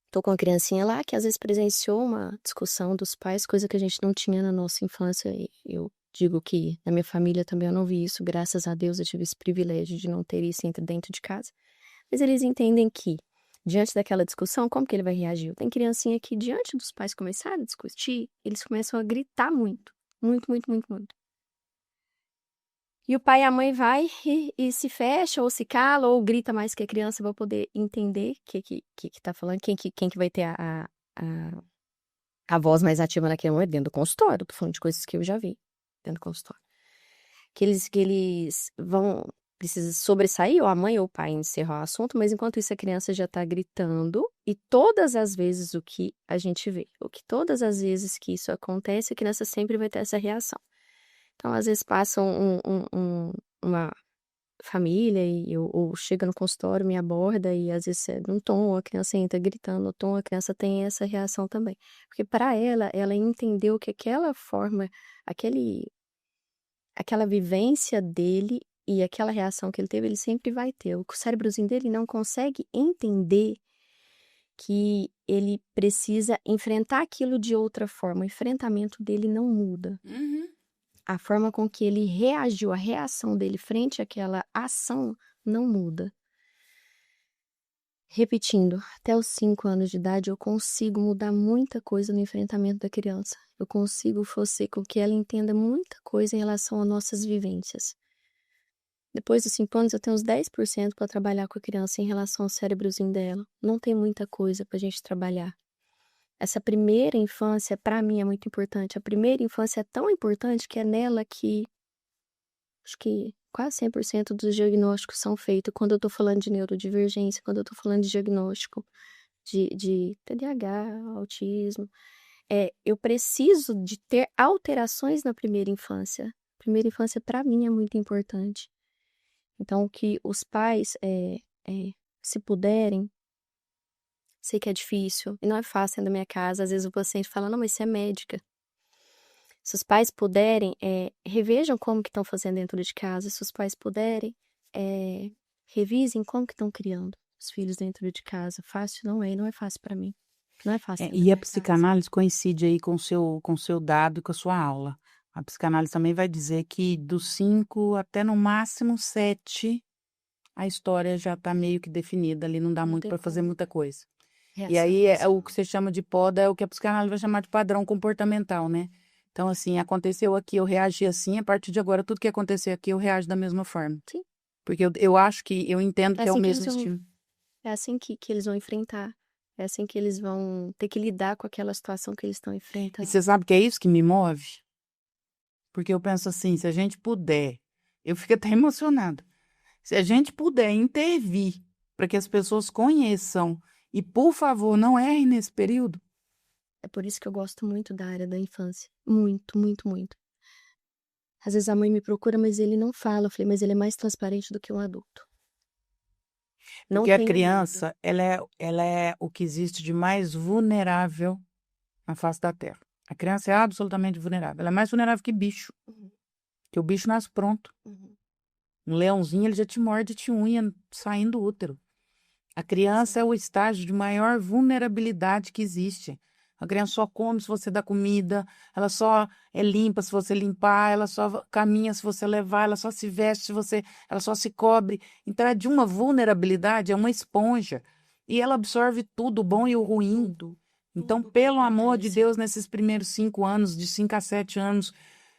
Tô com uma criancinha lá que às vezes presenciou uma discussão dos pais, coisa que a gente não tinha na nossa infância. E eu digo que na minha família também eu não vi isso. Graças a Deus eu tive esse privilégio de não ter isso dentro de casa. Mas eles entendem que, diante daquela discussão, como que ele vai reagir? Tem criancinha que, diante dos pais começarem a discutir, eles começam a gritar muito. Muito, muito, muito, muito. E o pai e a mãe vai e se fecha, ou se cala, ou grita mais que a criança vai poder entender o que tá falando, quem que vai ter a voz mais ativa naquele momento, dentro do consultório. Eu tô falando de coisas que eu já vi dentro do consultório. Que eles vão precisar sobressair, ou a mãe ou o pai encerrar o assunto, mas enquanto isso a criança já tá gritando, e todas as vezes todas as vezes que isso acontece, a criança sempre vai ter essa reação. Então, às vezes passa uma família ou chega no consultório, me aborda e às vezes num tom a criança entra gritando, no tom a criança tem essa reação também. Porque para ela entendeu que aquela forma, aquela vivência dele e aquela reação que ele teve, ele sempre vai ter. O cérebrozinho dele não consegue entender que ele precisa enfrentar aquilo de outra forma. O enfrentamento dele não muda. A forma com que ele reagiu, a reação dele frente àquela ação não muda. Repetindo, até os 5 anos de idade eu consigo mudar muita coisa no enfrentamento da criança. Eu consigo fazer com que ela entenda muita coisa em relação às nossas vivências. Depois dos 5 anos eu tenho uns 10% para trabalhar com a criança em relação ao cérebrozinho dela. Não tem muita coisa para a gente trabalhar. Essa primeira infância, para mim, é muito importante. A primeira infância é tão importante que é nela que acho que quase 100% dos diagnósticos são feitos. Quando eu tô falando de neurodivergência, quando eu tô falando de diagnóstico de TDAH, autismo, eu preciso de ter alterações na primeira infância. Primeira infância, para mim, é muito importante. Então, que os pais, se puderem, sei que é difícil, e não é fácil dentro da minha casa. Às vezes o paciente fala, não, mas você é médica. Se os pais puderem, revejam como que estão fazendo dentro de casa. Se os pais puderem, revisem como que estão criando os filhos dentro de casa. Fácil não é, e não é fácil para mim. Não é fácil dentro da E a minha casa. psicanálise coincide aí com o seu dado e com a sua aula. A psicanálise também vai dizer que dos 5 até no máximo 7, a história já está meio que definida ali, não dá Não muito tem para fazer como. muita coisa. E Reação, aí reação. o que você chama de poda é o que a psicanálise vai chamar de padrão comportamental, né? Então, assim, aconteceu aqui, eu reagi assim, a partir de agora, tudo que acontecer aqui, eu reajo da mesma forma. Sim. Porque eu acho que, eu entendo É que é o assim que mesmo eles vão, estilo. é assim que eles vão enfrentar. É assim que eles vão ter que lidar com aquela situação que eles estão E enfrentando. você sabe que é isso que me move? Porque eu penso assim, se a gente puder, eu fico até emocionada. Se a gente puder intervir para que as pessoas conheçam e, por favor, não errem nesse período. É por isso que eu gosto muito da área da infância. Muito, muito, muito. Às vezes a mãe me procura, mas ele não fala. Eu falei, mas ele é mais transparente do que um adulto. Não Porque a tenha medo. criança, ela é o que existe de mais vulnerável na face da Terra. A criança é absolutamente vulnerável. Ela é mais vulnerável que bicho. Que o bicho nasce pronto. Um leãozinho, ele já te morde, te unha saindo do útero. A criança é o estágio de maior vulnerabilidade que existe. A criança só come se você dá comida, ela só é limpa se você limpar, ela só caminha se você levar, ela só se veste se você, ela só se cobre. Então é de uma vulnerabilidade, é uma esponja. E ela absorve tudo, o bom e o ruim. Tudo. Então, Tudo que pelo amor de acontece. Deus, nesses primeiros 5 anos, de 5 a 7 anos,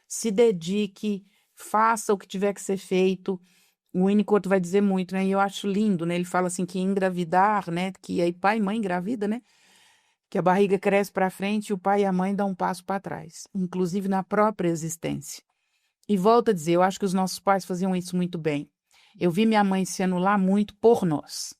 se dedique, faça o que tiver que ser feito. O Winnicott vai dizer muito, né? E eu acho lindo, né? Ele fala assim que engravidar, né? Que aí pai e mãe engravida, né? Que a barriga cresce para frente e o pai e a mãe dão um passo para trás, inclusive na própria existência. E volto a dizer, eu acho que os nossos pais faziam isso muito bem. Eu vi minha mãe se anular muito por nós.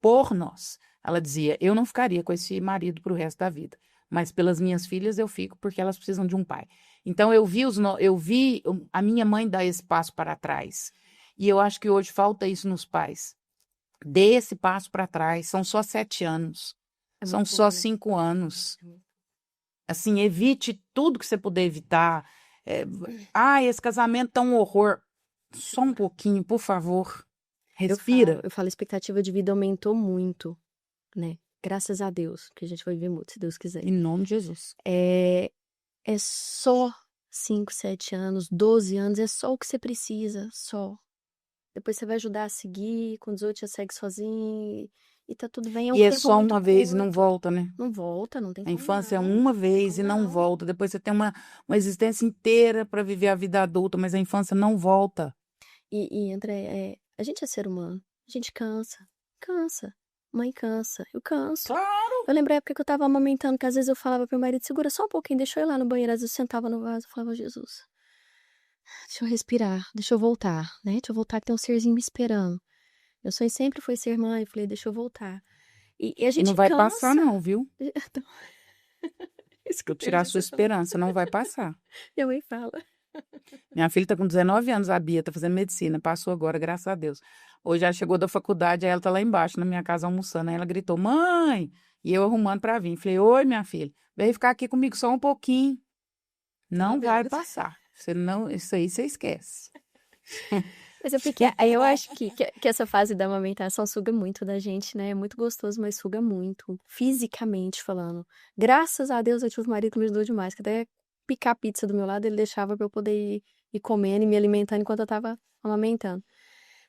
Por nós. Ela dizia, eu não ficaria com esse marido para o resto da vida, mas pelas minhas filhas eu fico porque elas precisam de um pai. Então eu vi a minha mãe dar esse passo para trás. E eu acho que hoje falta isso nos pais. Dê esse passo para trás. São só 7 anos. É São muito só bom, né? 5 anos. Assim, evite tudo que você puder evitar. Esse casamento tá um horror. Só um pouquinho, por favor. Respira. Eu falo, a expectativa de vida aumentou muito, né? Graças a Deus, que a gente vai viver muito, se Deus quiser. Em nome de Jesus. É só 5, 7 anos, 12 anos, é só o que você precisa, só. Depois você vai ajudar a seguir, com 18 já segue sozinho e tá tudo bem. É um E é tempo só muito uma vez e não curto. volta, né? Não volta, não tem A como infância é não. uma Tem vez e como não não. volta. Depois você tem uma existência inteira para viver a vida adulta, mas a infância não volta. E André, a gente é ser humano. A gente cansa. Cansa. Mãe cansa. Eu canso. Claro! Eu lembro a época que eu tava amamentando, que às vezes eu falava pro meu marido, segura só um pouquinho, deixa eu ir lá no banheiro. Às vezes eu sentava no vaso e falava, Jesus, deixa eu respirar, deixa eu voltar, né? Deixa eu voltar que tem um serzinho me esperando. Meu sonho sempre foi ser mãe. Eu falei, deixa eu voltar. E a E não gente vai passar, cansa. não, viu? Vou Escutei tirar a sua você falando. esperança, não vai passar. Minha mãe fala. Minha filha tá com 19 anos, a Bia, tá fazendo medicina, passou agora, graças a Deus. Hoje ela chegou da faculdade, aí ela tá lá embaixo, na minha casa, almoçando. Aí ela gritou, mãe! E eu arrumando pra vir. Falei, oi, minha filha, vem ficar aqui comigo só um pouquinho. Não 9 vai anos. passar. Você não, isso aí você esquece. Mas eu fiquei. Aí eu acho que essa fase da amamentação suga muito da gente, né? É muito gostoso, mas suga muito. Fisicamente falando. Graças a Deus eu tive um marido que me ajudou demais. Que até picar pizza do meu lado, ele deixava pra eu poder ir comendo e me alimentando enquanto eu tava amamentando.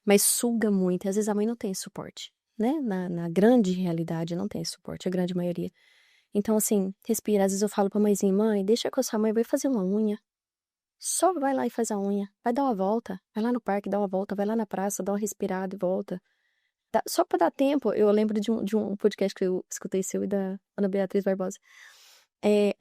Mas suga muito. Às vezes a mãe não tem esse suporte, né? Na grande realidade, não tem esse suporte, a grande maioria. Então, assim, respira. Às vezes eu falo pra mãezinha, mãe, deixa com a sua mãe, vai fazer uma unha. Só vai lá e faz a unha. Vai dar uma volta. Vai lá no parque, dá uma volta. Vai lá na praça, dá uma respirada e volta. Só pra dar tempo. Eu lembro de um podcast que eu escutei seu e da Ana Beatriz Barbosa.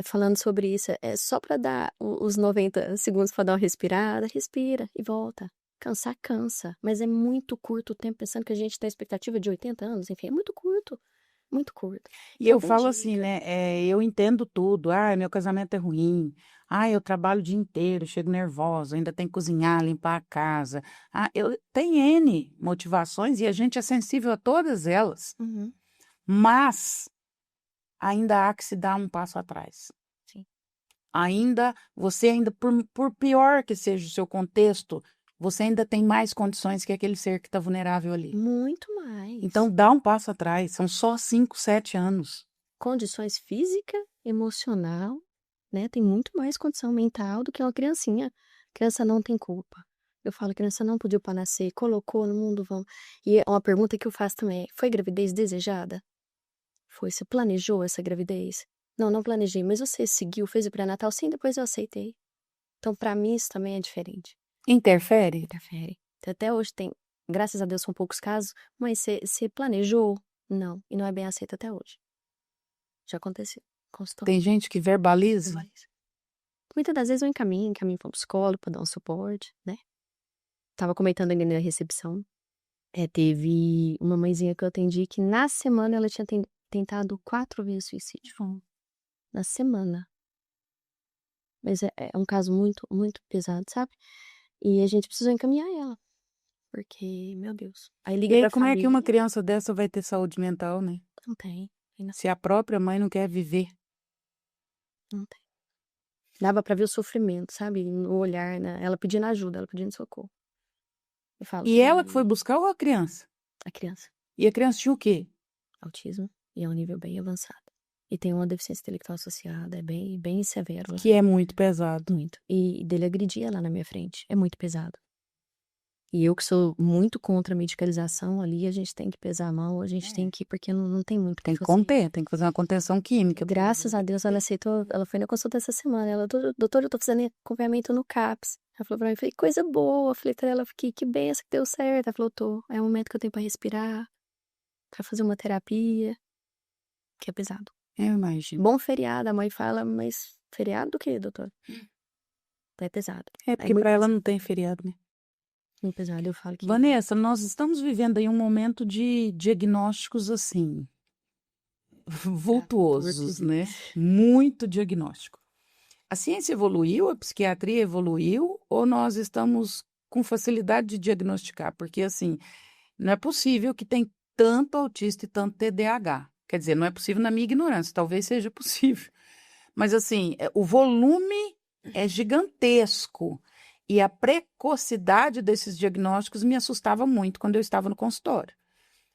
Falando sobre isso. É só pra dar os 90 segundos pra dar uma respirada. Respira e volta. Cansar, cansa. Mas é muito curto o tempo. Pensando que a gente tem a expectativa de 80 anos. Enfim, é muito curto. Muito curto. E Então eu tem falo assim, dica. né? Eu entendo tudo. Meu casamento é ruim. Eu trabalho o dia inteiro, chego nervosa, ainda tenho que cozinhar, limpar a casa. Eu tenho N motivações e a gente é sensível a todas elas. Uhum, Mas ainda há que se dar um passo atrás. sim. Você ainda, por pior que seja o seu contexto, você ainda tem mais condições que aquele ser que está vulnerável ali. Muito mais. Então, dá um passo atrás. São só 5, 7 anos. Condições física, emocional, né? Tem muito mais condição mental do que uma criancinha. Criança não tem culpa. Eu falo, criança não pediu para nascer, colocou no mundo, vamos. E uma pergunta que eu faço também é: foi gravidez desejada? Foi? Você planejou essa gravidez? Não, não planejei, mas você seguiu, fez o pré-natal? Sim, depois eu aceitei. Então, para mim, isso também é diferente. Interfere? Interfere. Até hoje tem, graças a Deus, são poucos casos, mas você planejou? Não, e não é bem aceito até hoje. Já aconteceu. Consultou. Tem gente que verbaliza. Muitas das vezes eu encaminho para um psicólogo para dar um suporte, né? Tava comentando ali na recepção. Teve uma mãezinha que eu atendi que na semana ela tinha tentado 4 vezes suicídio. Na semana. Mas é um caso muito, muito pesado, sabe? E a gente precisou encaminhar ela. Porque, meu Deus. Aí E liga aí, pra como é que família. uma criança dessa vai ter saúde mental, né? Não tem. Se a própria mãe não quer viver. Não tem. Dava pra ver o sofrimento, sabe? No olhar, né? Ela pedindo ajuda, ela pedindo socorro. Eu falo, E ela que foi buscar ou a criança? a criança, E a criança tinha o quê? autismo, e é um nível bem avançado. e tem uma deficiência intelectual associada, é bem severo. Que é muito pesado. Muito. E dele agredir ela na minha frente, é muito pesado. E eu que sou muito contra a medicalização ali, a gente tem que pesar a mão, a gente tem que, porque não tem muito o Tem que que fazer. conter, tem que fazer uma contenção química. Graças a Deus ela aceitou, ela foi na consulta essa semana, ela, doutor, eu tô fazendo acompanhamento no CAPS. Ela falou pra mim, eu falei, coisa boa, eu falei pra ela, que benção que deu certo. Ela falou, tô, é o momento que eu tenho pra respirar, pra fazer uma terapia, que é pesado. Eu imagino. Bom feriado, a mãe fala, mas feriado do quê, doutor? É pesado. É porque muito para ela não tem feriado, né? muito pesado, eu falo que... Vanessa, nós estamos vivendo aí um momento de diagnósticos assim, vultuosos, né? Muito diagnóstico. A ciência evoluiu, a psiquiatria evoluiu, ou nós estamos com facilidade de diagnosticar? Porque, assim, não é possível que tem tanto autista e tanto TDAH. Quer dizer, não é possível na minha ignorância, talvez seja possível. Mas, assim, o volume é gigantesco. E a precocidade desses diagnósticos me assustava muito quando eu estava no consultório.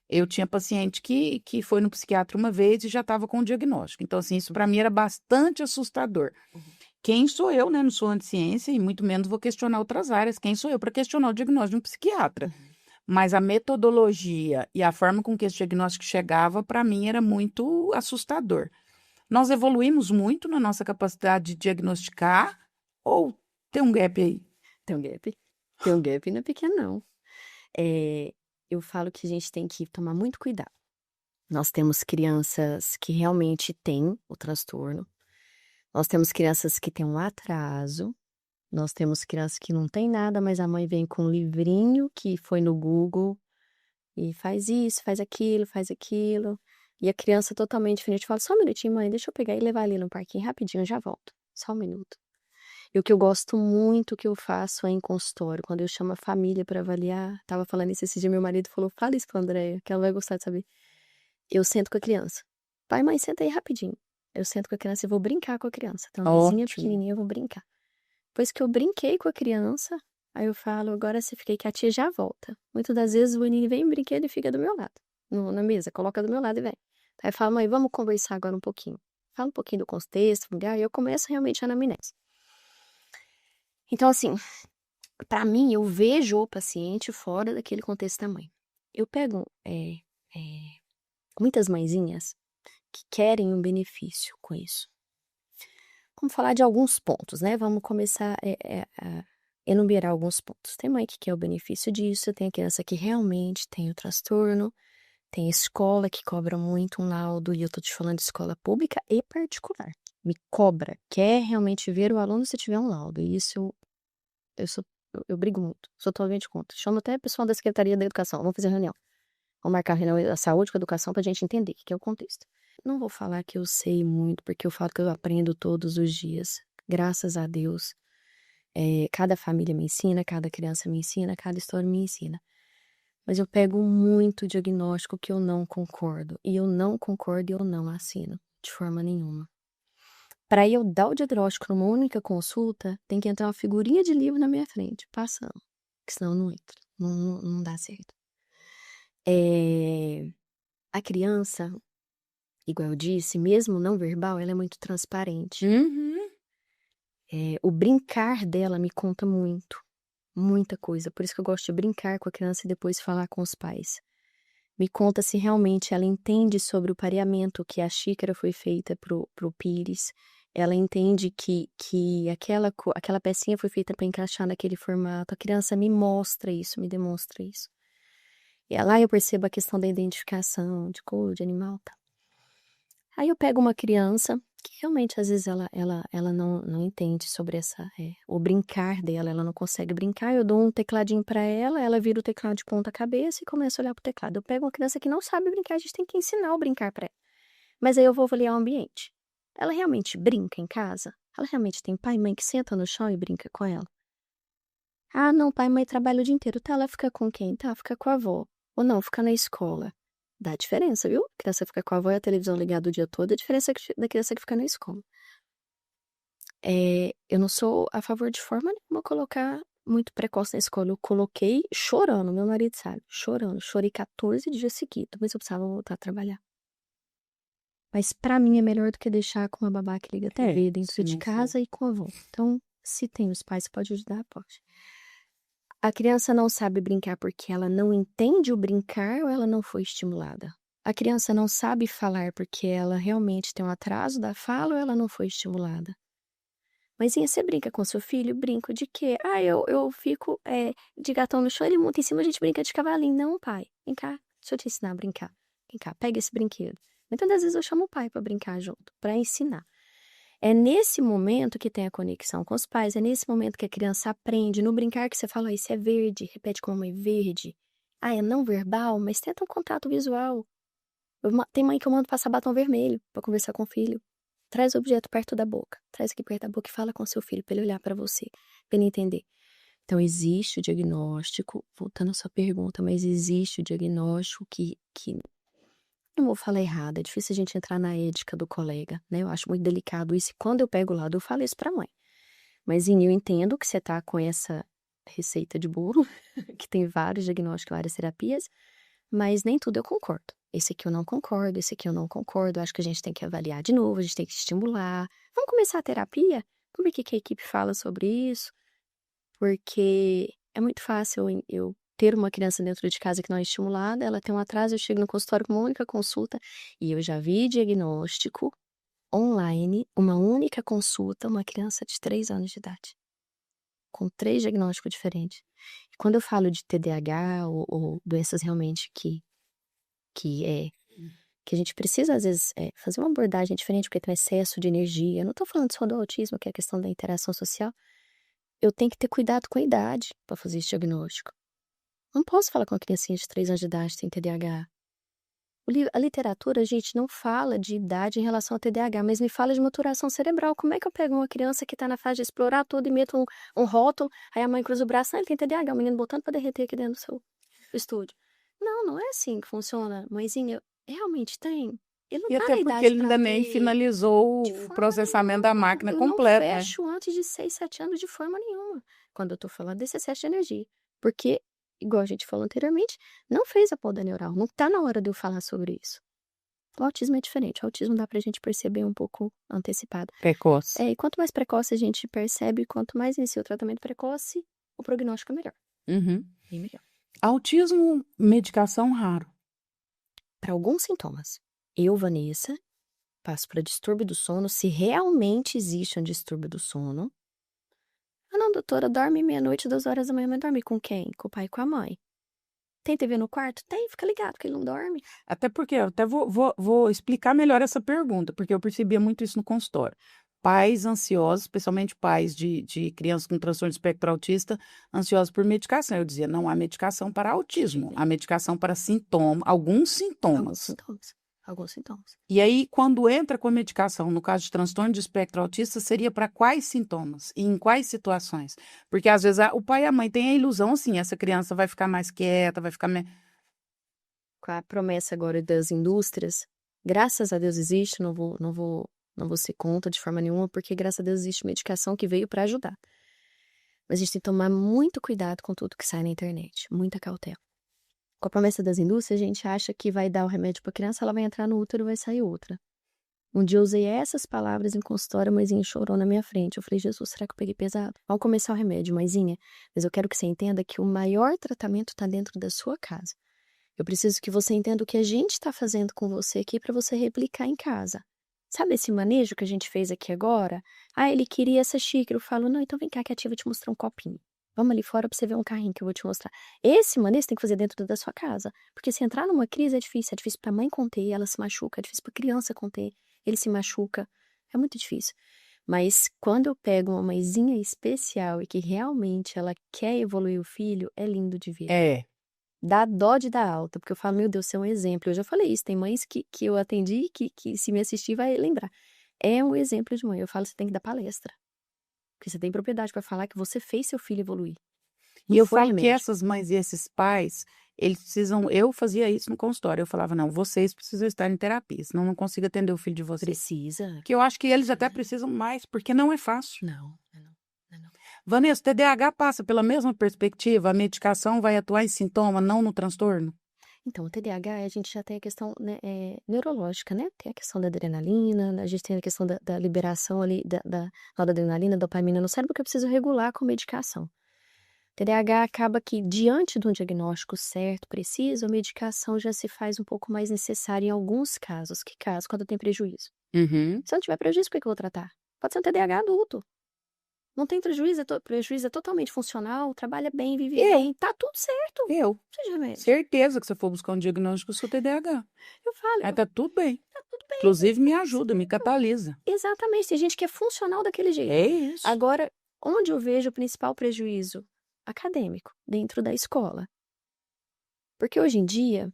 Eu tinha paciente que foi no psiquiatra uma vez e já estava com o diagnóstico. Então, assim, isso para mim era bastante assustador. Quem sou eu, né? Não sou anticiência e muito menos vou questionar outras áreas. Quem sou eu para questionar o diagnóstico de um psiquiatra? Mas a metodologia e a forma com que esse diagnóstico chegava, para mim, era muito assustador. Nós evoluímos muito na nossa capacidade de diagnosticar ou tem um gap aí? Tem um gap. Tem um gap, não é pequeno, não. Eu falo que a gente tem que tomar muito cuidado. Nós temos crianças que realmente têm o transtorno. Nós temos crianças que têm um atraso. Nós temos crianças que não têm nada, mas a mãe vem com um livrinho que foi no Google e faz isso, faz aquilo, faz aquilo. E a criança totalmente diferente fala, só um minutinho, mãe, deixa eu pegar e levar ali no parquinho rapidinho, eu já volto. Só um minuto. E o que eu gosto muito que eu faço é em consultório, quando eu chamo a família para avaliar. Tava falando isso esse dia, meu marido falou, fala isso pra Andréia, que ela vai gostar de saber. Eu sento com a criança. Pai, mãe, senta aí rapidinho. Eu sento com a criança e vou brincar com a criança. Então, uma mesinha pequenininha, eu vou brincar. Depois que eu brinquei com a criança, aí eu falo, agora você fica aí que a tia já volta. Muitas das vezes o menino vem, brinquedo e fica do meu lado, na mesa, coloca do meu lado e vem. Aí eu falo, mãe, vamos conversar agora um pouquinho. Fala um pouquinho do contexto, lugar, e eu começo realmente a anamnese. Então, assim, pra mim, eu vejo o paciente fora daquele contexto da mãe. Eu pego muitas mãezinhas que querem um benefício com isso. Vamos falar de alguns pontos, né? Vamos começar a enumerar alguns pontos. Tem mãe que quer o benefício disso, tem a criança que realmente tem o transtorno, tem escola que cobra muito um laudo, e eu tô te falando de escola pública e particular. Me cobra, quer realmente ver o aluno se tiver um laudo, e isso eu brigo muito, sou totalmente contra. Chamo até o pessoal da Secretaria da Educação, vamos fazer reunião. Vamos marcar reunião da saúde com a educação pra gente entender o que é o contexto. Não vou falar que eu sei muito, porque eu falo que eu aprendo todos os dias. Graças a Deus. Cada família me ensina, cada criança me ensina, cada história me ensina. Mas eu pego muito diagnóstico que eu não concordo. E eu não concordo e eu não assino, de forma nenhuma. Para eu dar o diagnóstico numa única consulta, tem que entrar uma figurinha de livro na minha frente, passando. Porque senão não entra, não dá certo. A criança, igual eu disse, mesmo não verbal, ela é muito transparente. O brincar dela me conta muito, muita coisa. Por isso que eu gosto de brincar com a criança e depois falar com os pais. Me conta se realmente ela entende sobre o pareamento, que a xícara foi feita pro Pires. Ela entende que aquela pecinha foi feita para encaixar naquele formato. A criança me mostra isso, me demonstra isso. E lá eu percebo a questão da identificação, de cor, de animal, tá? Aí eu pego uma criança que realmente às vezes ela não entende sobre o brincar dela, ela não consegue brincar, eu dou um tecladinho para ela, ela vira o teclado de ponta cabeça e começa a olhar pro teclado. Eu pego uma criança que não sabe brincar, a gente tem que ensinar o brincar para ela. Mas aí eu vou avaliar o ambiente. Ela realmente brinca em casa? Ela realmente tem pai e mãe que senta no chão e brinca com ela? Ah, não, pai e mãe trabalham o dia inteiro. Tá, ela fica com quem? Tá, fica com a avó. Ou não, fica na escola. Dá diferença, viu? A criança fica com a avó e a televisão ligada o dia todo, a diferença da criança que fica na escola. Eu não sou a favor de forma nenhuma colocar muito precoce na escola. Eu coloquei chorando, meu marido sabe, chorando. Chorei 14 dias seguidos, mas eu precisava voltar a trabalhar. Mas pra mim é melhor do que deixar com uma babá que liga a TV se dentro de não for. casa e com a avó. Então, se tem os pais, pode ajudar, pode. A criança não sabe brincar porque ela não entende o brincar ou ela não foi estimulada? A criança não sabe falar porque ela realmente tem um atraso da fala ou ela não foi estimulada? Mãezinha, você brinca com seu filho? Brinco de quê? Ah, eu fico de gatão no chão, ele monta em cima, a gente brinca de cavalinho. Não, pai, vem cá, deixa eu te ensinar a brincar. Vem cá, pega esse brinquedo. Muitas das vezes eu chamo o pai para brincar junto, para ensinar. É nesse momento que tem a conexão com os pais, é nesse momento que a criança aprende. No brincar que você fala, isso é verde, repete com a mãe, verde. Ah, é não verbal, mas tenta um contato visual. Tem mãe que eu mando passar batom vermelho para conversar com o filho. Traz o objeto perto da boca. Traz aqui perto da boca e fala com seu filho para ele olhar para você, para ele entender. Então, existe o diagnóstico, voltando à sua pergunta, mas existe o diagnóstico que não vou falar errado, é difícil a gente entrar na ética do colega, né? Eu acho muito delicado isso. E quando eu pego o lado, eu falo isso pra mãe. Mas, eu entendo que você tá com essa receita de bolo, que tem vários diagnósticos, várias terapias, mas nem tudo eu concordo. Esse aqui eu não concordo, esse aqui eu não concordo. Acho que a gente tem que avaliar de novo, a gente tem que estimular. Vamos começar a terapia? Vamos ver o que a equipe fala sobre isso? Porque é muito fácil eu ter uma criança dentro de casa que não é estimulada, ela tem um atraso, eu chego no consultório com uma única consulta e eu já vi diagnóstico online, uma única consulta, uma criança de 3 anos de idade, com 3 diagnósticos diferentes. E quando eu falo de TDAH ou doenças realmente que a gente precisa, às vezes, fazer uma abordagem diferente, porque tem um excesso de energia. Eu não tô falando só do autismo, que é a questão da interação social. Eu tenho que ter cuidado com a idade para fazer esse diagnóstico. Não posso falar com uma criancinha de 3 anos de idade sem TDAH. A literatura, gente, não fala de idade em relação ao TDAH, mas me fala de maturação cerebral. Como é que eu pego uma criança que tá na fase de explorar tudo e meto um rótulo, aí a mãe cruza o braço, ele tem TDAH, o menino botando pra derreter aqui dentro do seu estúdio. Não, não é assim que funciona, mãezinha. Realmente tem. Ele não E tá até na porque idade ele pra ainda nem ter finalizou de o forma processamento da nenhuma. máquina Eu não completo, né? fecho antes de 6, 7 anos de forma nenhuma. Quando eu tô falando desse excesso de energia. Porque, igual a gente falou anteriormente, não fez a poda neural. Não tá na hora de eu falar sobre isso. O autismo é diferente. O autismo dá pra gente perceber um pouco antecipado. Precoce. E quanto mais precoce a gente percebe, quanto mais inicia o tratamento precoce, o prognóstico é melhor. Uhum. Bem melhor. Autismo, medicação raro. Para alguns sintomas. Eu, Vanessa, passo para distúrbio do sono, se realmente existe um distúrbio do sono. Ah, não, doutora, dorme meia-noite, 2 horas da manhã, mas dorme com quem? Com o pai e com a mãe. Tem TV no quarto? Tem, fica ligado que ele não dorme. Até porque, eu até vou explicar melhor essa pergunta, porque eu percebia muito isso no consultório. Pais ansiosos, especialmente pais de crianças com transtorno de espectro autista, ansiosos por medicação. Eu dizia, não há medicação para autismo, há medicação para alguns sintomas. Alguns sintomas. E aí, quando entra com a medicação, no caso de transtorno de espectro autista, seria para quais sintomas e em quais situações? Porque às vezes o pai e a mãe têm a ilusão assim, essa criança vai ficar mais quieta, vai ficar Com a promessa agora das indústrias, graças a Deus existe, não vou ser contra de forma nenhuma, porque graças a Deus existe medicação que veio para ajudar. Mas a gente tem que tomar muito cuidado com tudo que sai na internet, muita cautela. Com a promessa das indústrias, a gente acha que vai dar o remédio para a criança, ela vai entrar no útero e vai sair outra. Um dia eu usei essas palavras em consultório, a mãezinha chorou na minha frente. Eu falei, Jesus, será que eu peguei pesado? Vamos começar o remédio, mãezinha. Mas eu quero que você entenda que o maior tratamento está dentro da sua casa. Eu preciso que você entenda o que a gente está fazendo com você aqui para você replicar em casa. Sabe esse manejo que a gente fez aqui agora? Ah, ele queria essa xícara. Eu falo, não, então vem cá que a tia vai te mostrar um copinho. Vamos ali fora pra você ver um carrinho que eu vou te mostrar. Esse manejo você tem que fazer dentro da sua casa. Porque se entrar numa crise é difícil pra mãe conter, ela se machuca. É difícil pra criança conter, ele se machuca. É muito difícil. Mas quando eu pego uma mãezinha especial e que realmente ela quer evoluir o filho, é lindo de ver. É. Dá dó de dar alta, porque eu falo, meu Deus, você é um exemplo. Eu já falei isso, tem mães que eu atendi que se me assistir vai lembrar. É um exemplo de mãe. Eu falo, você tem que dar palestra. Porque você tem propriedade para falar que você fez seu filho evoluir. E eu falo que essas mães e esses pais, eles precisam. Eu fazia isso no consultório. Eu falava, não, vocês precisam estar em terapia, senão não consigo atender o filho de vocês. Precisa. Que eu acho que eles até precisam mais, porque não é fácil. Não. Vanessa, o TDAH passa pela mesma perspectiva? A medicação vai atuar em sintoma, não no transtorno? Então, o TDAH, a gente já tem a questão, né, neurológica, né? Tem a questão da adrenalina, né, a gente tem a questão da liberação ali da noradrenalina, dopamina no cérebro, que eu preciso regular com medicação. TDAH acaba que, diante de um diagnóstico certo, preciso, a medicação já se faz um pouco mais necessária em alguns casos. Que caso? Quando tem prejuízo. Uhum. Se eu não tiver prejuízo, por que eu vou tratar? Pode ser um TDAH adulto. Não tem prejuízo, prejuízo é totalmente funcional, trabalha bem, vive bem, tá tudo certo. Eu. Não precisa de remédio. Certeza que se eu for buscar um diagnóstico, eu sou TDAH. Eu falo, Aí tá tudo bem. tá tudo bem. Inclusive, me ajuda, me catalisa. Exatamente, tem gente que é funcional daquele jeito. É isso. Agora, onde eu vejo o principal prejuízo? Acadêmico, dentro da escola. Porque hoje em dia,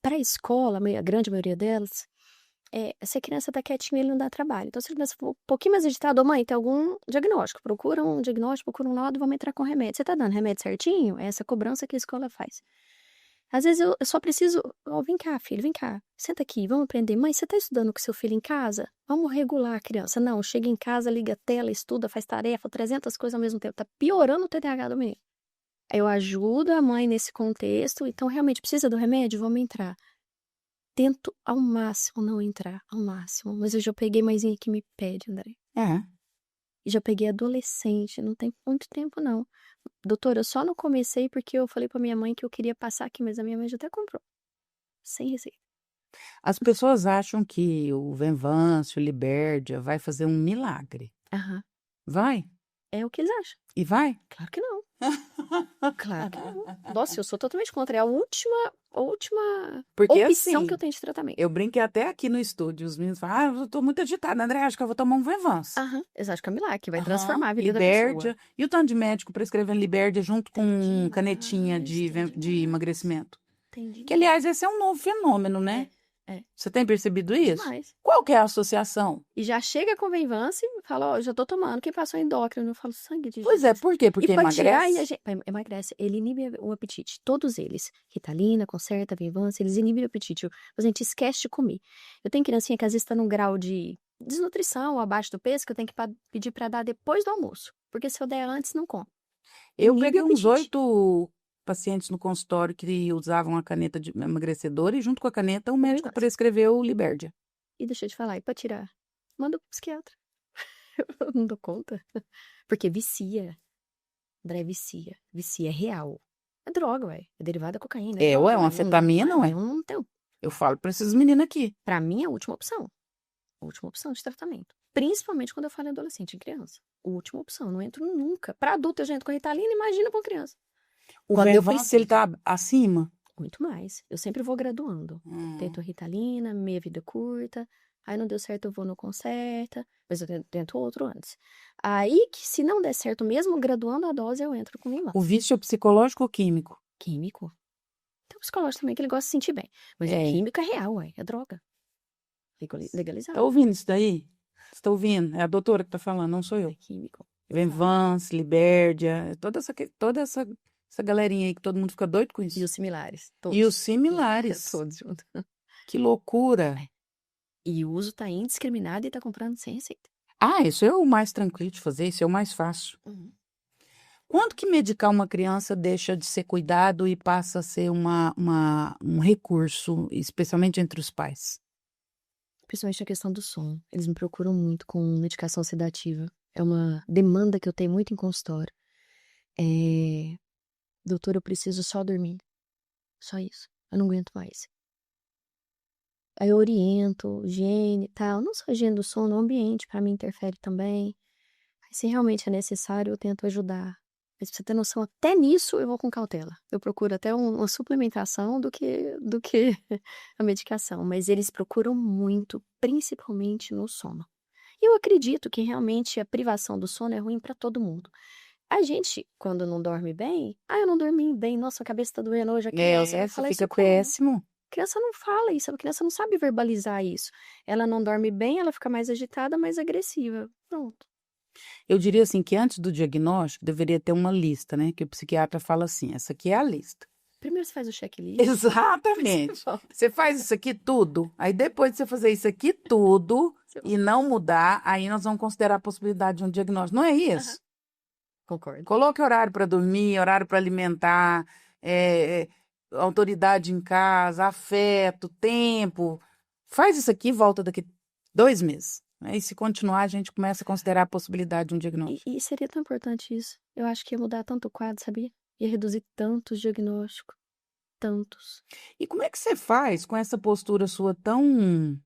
para a escola, a grande maioria delas, se a criança tá quietinha, ele não dá trabalho. Então, se a criança for um pouquinho mais agitada, mãe, tem algum diagnóstico, procura um diagnóstico, procura um laudo, vamos entrar com remédio. Você tá dando remédio certinho? É essa cobrança que a escola faz. Às vezes eu só preciso, vem cá, filho, vem cá, senta aqui, vamos aprender. Mãe, você tá estudando com seu filho em casa? Vamos regular a criança. Não, chega em casa, liga a tela, estuda, faz tarefa, 300 coisas ao mesmo tempo. Tá piorando o TDAH do menino. Aí eu ajudo a mãe nesse contexto, então realmente precisa do remédio? Vamos entrar. Tento ao máximo não entrar, ao máximo. Mas eu já peguei mãezinha que me pede, André. É. E já peguei adolescente, não tem muito tempo, não. Doutora, eu só não comecei porque eu falei pra minha mãe que eu queria passar aqui, mas a minha mãe já até comprou. Sem receita. As pessoas acham que o Venvance, o Liberdia vai fazer um milagre. Aham. Vai? É o que eles acham. E vai? Claro que não. Claro que não. Nossa, eu sou totalmente contra. É a última Porque opção assim, que eu tenho de tratamento. eu brinquei até aqui no estúdio, os meninos falam, eu tô muito agitada, André, acho que eu vou tomar um Venvance. Aham. Eles acham que é um milagre, que vai transformar a vida da Liberdia. pessoa. E o tanto de médico prescrevendo Liberdia junto com Tem canetinha demais, de emagrecimento. Entendi. Que, aliás, esse é um novo fenômeno, né? É. Você tem percebido isso? Demais. Qual que é a associação? E já chega com Venvance e fala, ó, já tô tomando. Quem passou endócrino? Eu falo, sangue de Pois é, Jesus. por quê? Porque E pra tirar, emagrece? emagrece. Ele inibe o apetite. Todos eles. Ritalina, Concerta, Venvance, eles inibem o apetite. A gente esquece de comer. Eu tenho criancinha que às vezes tá num grau de desnutrição abaixo do peso que eu tenho que pedir pra dar depois do almoço. Porque se eu der antes, não come. Eu Inibe peguei o uns apetite. 8 pacientes no consultório que usavam a caneta de emagrecedora e junto com a caneta o médico Venvance. prescreveu o Liberdia. E deixa eu te falar, e pra tirar? Manda pro psiquiatra. Eu não dou conta. Porque vicia. André, vicia. Vicia é real. É droga, ué. É derivada da cocaína. É, droga, ué, uma Não, anfetamina, ué. não tem. Eu falo pra esses meninos aqui. Pra mim, é a última opção. A última opção de tratamento. Principalmente quando eu falo em adolescente e criança. Última opção. Não entro nunca. Pra adulto, eu já entro com Ritalina, imagina pra criança. O Quando eu Venvance, ele tá acima? Muito mais. Eu sempre vou graduando. Tento Ritalina, meia vida curta. Aí não deu certo, eu vou no Concerta. Mas eu tento outro antes. Aí, que se não der certo, mesmo graduando a dose, eu entro com Venvance. O vício é psicológico ou químico? Químico. Tem o psicológico também, que ele gosta de se sentir bem. Mas É. químico é real, ué. É droga. Tá Legalizado. ouvindo isso daí? Você tá ouvindo? É a doutora que tá falando, não sou eu. É químico. Venvance, Liberdia, toda essa galerinha aí que todo mundo fica doido com isso. E os similares. Todos. E os similares. Todos juntos. Que loucura. E o uso tá indiscriminado e tá comprando sem receita. Ah, isso é o mais tranquilo de fazer, isso é o mais fácil. Quando que medicar uma criança deixa de ser cuidado e passa a ser um recurso, especialmente entre os pais? Principalmente a questão do sono. Eles me procuram muito com medicação sedativa. É uma demanda que eu tenho muito em consultório. Doutor, eu preciso só dormir. Só isso. Eu não aguento mais. Aí eu oriento, higiene e tal. Não só a higiene do sono, o ambiente pra mim interfere também. Aí, se realmente é necessário, eu tento ajudar. Mas pra você ter noção, até nisso eu vou com cautela. Eu procuro até uma suplementação do que a medicação. Mas eles procuram muito, principalmente no sono. E eu acredito que realmente a privação do sono é ruim pra todo mundo. A gente, quando não dorme bem, eu não dormi bem, nossa, a cabeça tá doendo hoje. A criança vai falar isso fica como? péssimo. A criança não fala isso, a criança não sabe verbalizar isso. Ela não dorme bem, ela fica mais agitada, mais agressiva. Pronto. Eu diria assim que antes do diagnóstico deveria ter uma lista, né? Que o psiquiatra fala assim, essa aqui é a lista. Primeiro você faz o checklist. Exatamente. Você faz isso aqui tudo, aí depois de você fazer isso aqui tudo e não mudar, aí nós vamos considerar a possibilidade de um diagnóstico. Não é isso? Concordo. Coloque horário para dormir, horário para alimentar, autoridade em casa, afeto, tempo. Faz isso aqui, volta daqui 2 meses. Aí, se continuar, a gente começa a considerar a possibilidade de um diagnóstico. E seria tão importante isso. Eu acho que ia mudar tanto o quadro, sabia? Ia reduzir tantos diagnósticos. Tantos. E como é que você faz com essa postura sua tão,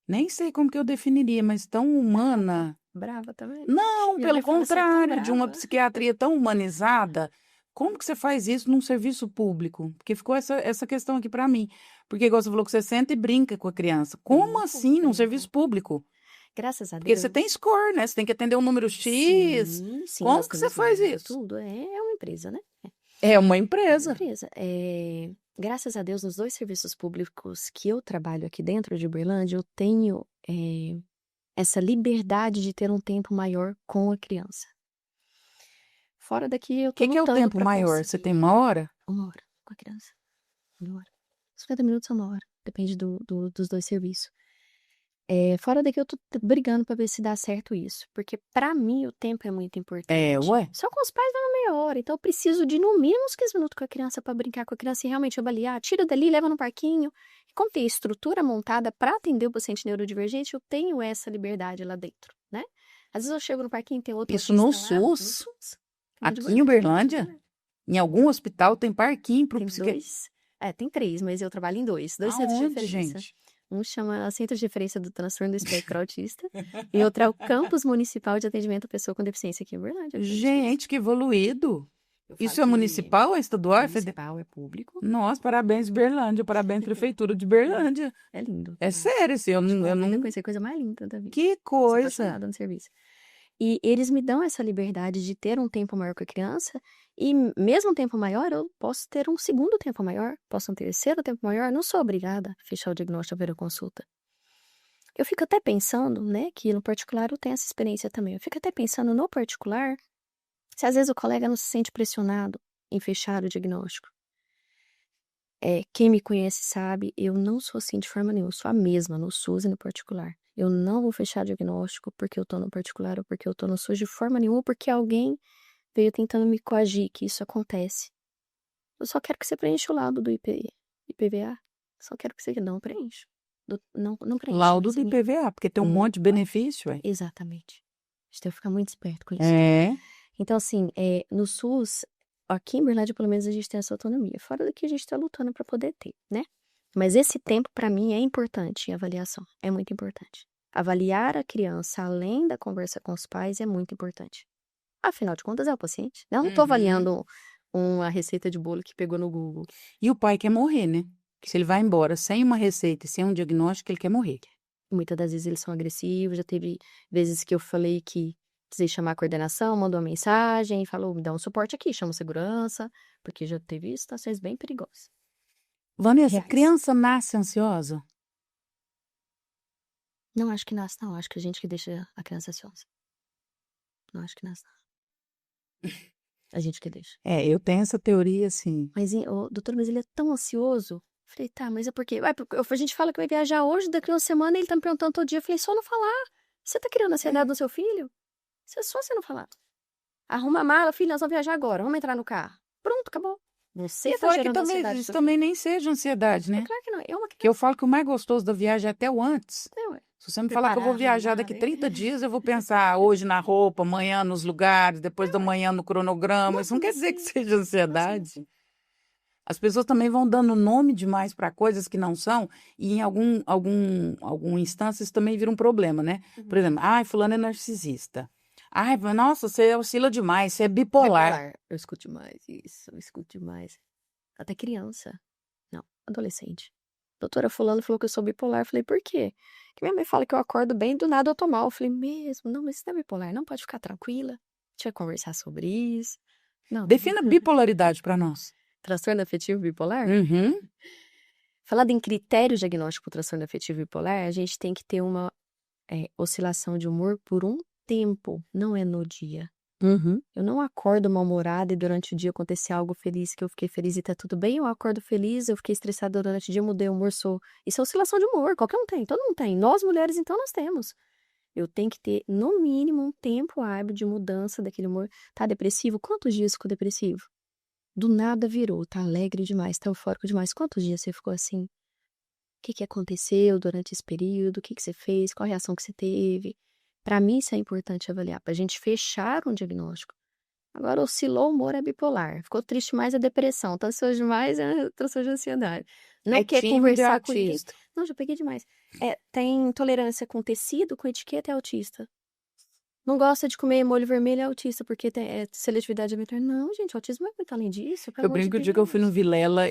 nem sei como que eu definiria, mas tão humana? Brava também? Não, Minha pelo mãe fala, você é tão contrário, de uma brava. psiquiatria tão humanizada. Como que você faz isso num serviço público? Porque ficou essa questão aqui para mim. Porque, igual você falou que você senta e brinca com a criança. Como Brinco, assim num brinco. serviço público? Graças a Porque você tem Deus. score, né? Você tem que atender um número X. Sim, Como nós que você temos faz meta, isso? tudo. É uma empresa, né? É uma É uma empresa. empresa. Graças a Deus, nos 2 serviços públicos que eu trabalho aqui dentro de Uberlândia, eu tenho essa liberdade de ter um tempo maior com a criança. Fora daqui, eu O tô que é o lutando tempo para maior? Você tem conseguir 1 hora? 1 hora com a criança. 1 hora. 50 minutos a 1 hora. Depende dos 2 serviços. Fora daqui, eu tô brigando pra ver se dá certo isso. Porque pra mim, o tempo é muito importante. Ué. Só com os pais dá uma meia hora. Então, eu preciso de no mínimo uns 15 minutos com a criança pra brincar com a criança e realmente avaliar. Tira dali, leva no parquinho. E como tem estrutura montada pra atender o paciente neurodivergente, eu tenho essa liberdade lá dentro, né? Às vezes eu chego no parquinho e tem outro Isso no autista lá. No SUS? SUS. Aqui em Uberlândia? Em algum hospital tem parquinho pro Tem psiquiatra? 2. Tem 3, mas eu trabalho em 2. 2 centros de Aonde, referência. gente? Um chama Centro de Referência do Transtorno do Espectro Autista e outro é o Campus Municipal de Atendimento à Pessoa com Deficiência aqui em Uberlândia. Gente, que evoluído. Eu falo Isso é que municipal, é estadual, é federal? municipal é público. Nossa, parabéns, Berlândia. Parabéns, Prefeitura de Berlândia. É lindo. É sério, assim, eu Eu não... conheci a coisa mais linda da vida. Que Sou coisa. apaixonada no serviço. E eles me dão essa liberdade de ter um tempo maior com a criança e mesmo um tempo maior, eu posso ter um segundo tempo maior, posso ter um terceiro tempo maior, não sou obrigada a fechar o diagnóstico ou ver a consulta. Eu fico até pensando, né, que no particular eu tenho essa experiência também. Eu fico até pensando no particular, se às vezes o colega não se sente pressionado em fechar o diagnóstico. Quem me conhece sabe, eu não sou assim de forma nenhuma, eu sou a mesma no SUS e no particular. Eu não vou fechar diagnóstico porque eu tô no particular ou porque eu tô no SUS de forma nenhuma, porque alguém veio tentando me coagir que isso acontece. Eu só quero que você preencha o laudo do IPVA. Só quero que você não preencha. Não preenche. Laudo do Você me- IPVA, porque tem um monte de benefício, ué. Exatamente. A gente tem que ficar muito esperto com isso. É. Então, assim, no SUS, aqui em Berlândia, pelo menos, a gente tem essa autonomia. Fora daqui, a gente tá lutando para poder ter, né? Mas esse tempo, para mim, é importante em avaliação. É muito importante. Avaliar a criança, além da conversa com os pais, é muito importante. Afinal de contas, é o paciente. Eu não tô avaliando uma receita de bolo que pegou no Google. E o pai quer morrer, né? Se ele vai embora sem uma receita e sem um diagnóstico, ele quer morrer. Muitas das vezes eles são agressivos. Já teve vezes que eu falei que precisei chamar a coordenação, mandou uma mensagem, falou, me dá um suporte aqui, chama segurança, porque já teve situações bem perigosas. Vanessa, Reais. criança nasce ansiosa? Não acho que nasce, não. Acho que a gente que deixa a criança ansiosa. Não acho que nasce, não. A gente que deixa. Eu tenho essa teoria, assim. Mas, doutor, mas ele é tão ansioso. Falei, tá, mas é porque... A gente fala que vai viajar hoje, daqui uma semana, ele tá me perguntando todo dia. Eu falei, só não falar. Você tá criando ansiedade no seu filho? É só você não falar. Arruma a mala, filho, nós vamos viajar agora. Vamos entrar no carro. Pronto, acabou. Você E tá fora que gerando também, ansiedade no isso seu também filho. nem seja ansiedade, né? Claro que não. É uma Que criança. eu falo que o mais gostoso da viagem é até o antes. Ué. Se você me falar que eu vou Preparar, viajar arrumar, daqui né? 30 dias, eu vou pensar hoje na roupa, amanhã nos lugares, depois da manhã no cronograma. Isso não quer dizer que seja ansiedade. As pessoas também vão dando nome demais para coisas que não são, e em alguma instância isso também vira um problema, né? Por exemplo, fulano é narcisista. Nossa, você oscila demais, você é bipolar. Eu escuto demais isso, eu escuto demais. Até criança. Não, adolescente. Doutora fulano falou que eu sou bipolar. Eu falei, por quê? Que minha mãe fala que eu acordo bem, do nada eu tô mal. Eu falei, mesmo? Não, mas você não é bipolar, não pode ficar tranquila. A gente vai conversar sobre isso. Não. Defina bipolaridade para nós. Transtorno afetivo bipolar? Uhum. Falando em critério diagnóstico para transtorno afetivo bipolar, a gente tem que ter uma oscilação de humor por um tempo, não é no dia. Uhum. Eu não acordo mal-humorada e durante o dia acontecer algo feliz, que eu fiquei feliz e tá tudo bem. Eu acordo feliz, eu fiquei estressada durante o dia, mudei o humor, Isso é oscilação de humor, qualquer um tem, todo mundo tem. Nós, mulheres, então, nós temos. Eu tenho que ter, no mínimo, um tempo hábil de mudança daquele humor. Tá depressivo? Quantos dias ficou depressivo? Do nada virou, tá alegre demais, tá eufórico demais. Quantos dias você ficou assim? O que que aconteceu durante esse período? O que que você fez? Qual a reação que você teve? Para mim isso é importante avaliar, pra gente fechar um diagnóstico. Agora oscilou o humor é bipolar, ficou triste mais é depressão, tá ansioso demais é transtorno de ansiedade. Não É quer tímido e conversar com ninguém. autista. Não, já peguei demais. Tem intolerância com tecido, com etiqueta é autista. Não gosta de comer molho vermelho é autista, porque tem seletividade alimentar. Não, gente, autismo é muito além disso, pelo Eu amor de brinco que o dia que eu fui no Deus. Vilela,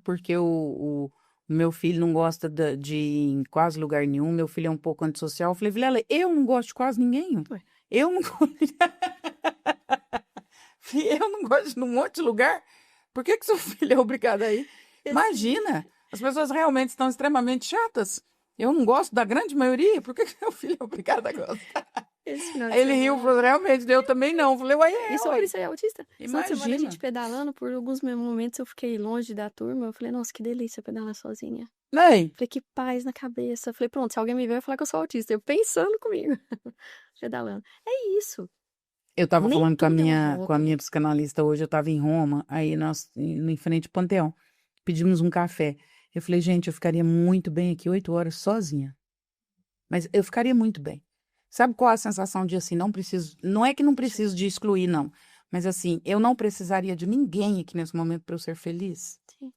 porque o meu filho não gosta de ir em quase lugar nenhum, meu filho é um pouco antissocial. Eu falei, Vilela, eu não gosto de quase ninguém. Ué. Eu não gosto. Eu não gosto de ir num monte de lugar. Por que que seu filho é obrigado a ir? Imagina, as pessoas realmente estão extremamente chatas. Eu não gosto da grande maioria, por que que meu filho é obrigado a gostar? Esse final de Aí ele riu, semana. falou, realmente, eu também não. Eu falei, ué, E só por isso aí é autista. Final de semana a imagina. gente pedalando, por alguns momentos eu fiquei longe da turma. Eu falei, nossa, que delícia pedalar sozinha. Ei, Falei, que paz na cabeça. Falei, pronto, se alguém me ver, vai falar que eu sou autista. Eu pensando comigo, pedalando. É isso. eu tava Nem falando tudo é um com a rótulo. minha psicanalista hoje, eu tava em Roma, aí nós, em frente ao Panteão, pedimos um café. Eu falei, gente, eu ficaria muito bem aqui 8 horas sozinha. Mas eu ficaria muito bem. Sabe qual a sensação de assim, não preciso, não é que não preciso de excluir, não. Mas assim, eu não precisaria de ninguém aqui nesse momento para eu ser feliz. Sim,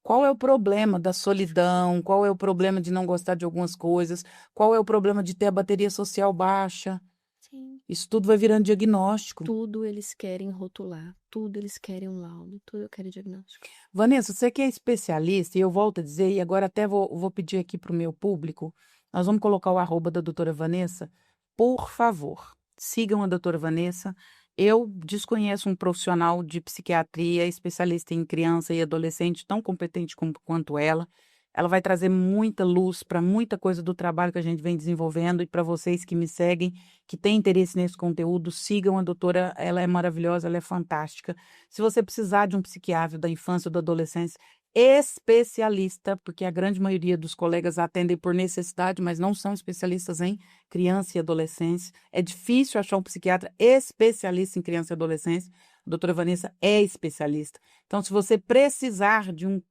Qual é o problema da solidão? Qual é o problema de não gostar de algumas coisas? Qual é o problema de ter a bateria social baixa? sim. Isso tudo vai virando diagnóstico. Tudo eles querem rotular, tudo eles querem um laudo, tudo eu quero diagnóstico. Vanessa, você que é especialista, e eu volto a dizer, e agora até vou pedir aqui para o meu público, nós vamos colocar o arroba da doutora Vanessa. Por favor, sigam a doutora Vanessa. Eu desconheço um profissional de psiquiatria, especialista em criança e adolescente, tão competente quanto ela. Ela vai trazer muita luz para muita coisa do trabalho que a gente vem desenvolvendo, e para vocês que me seguem, que têm interesse nesse conteúdo, sigam a doutora, ela é maravilhosa, ela é fantástica. Se você precisar de um psiquiatra da infância ou da adolescência, especialista, porque a grande maioria dos colegas atendem por necessidade, mas não são especialistas em criança e adolescência. É difícil achar um psiquiatra especialista em criança e adolescência. A doutora Vanessa é especialista. Então, se você precisar de um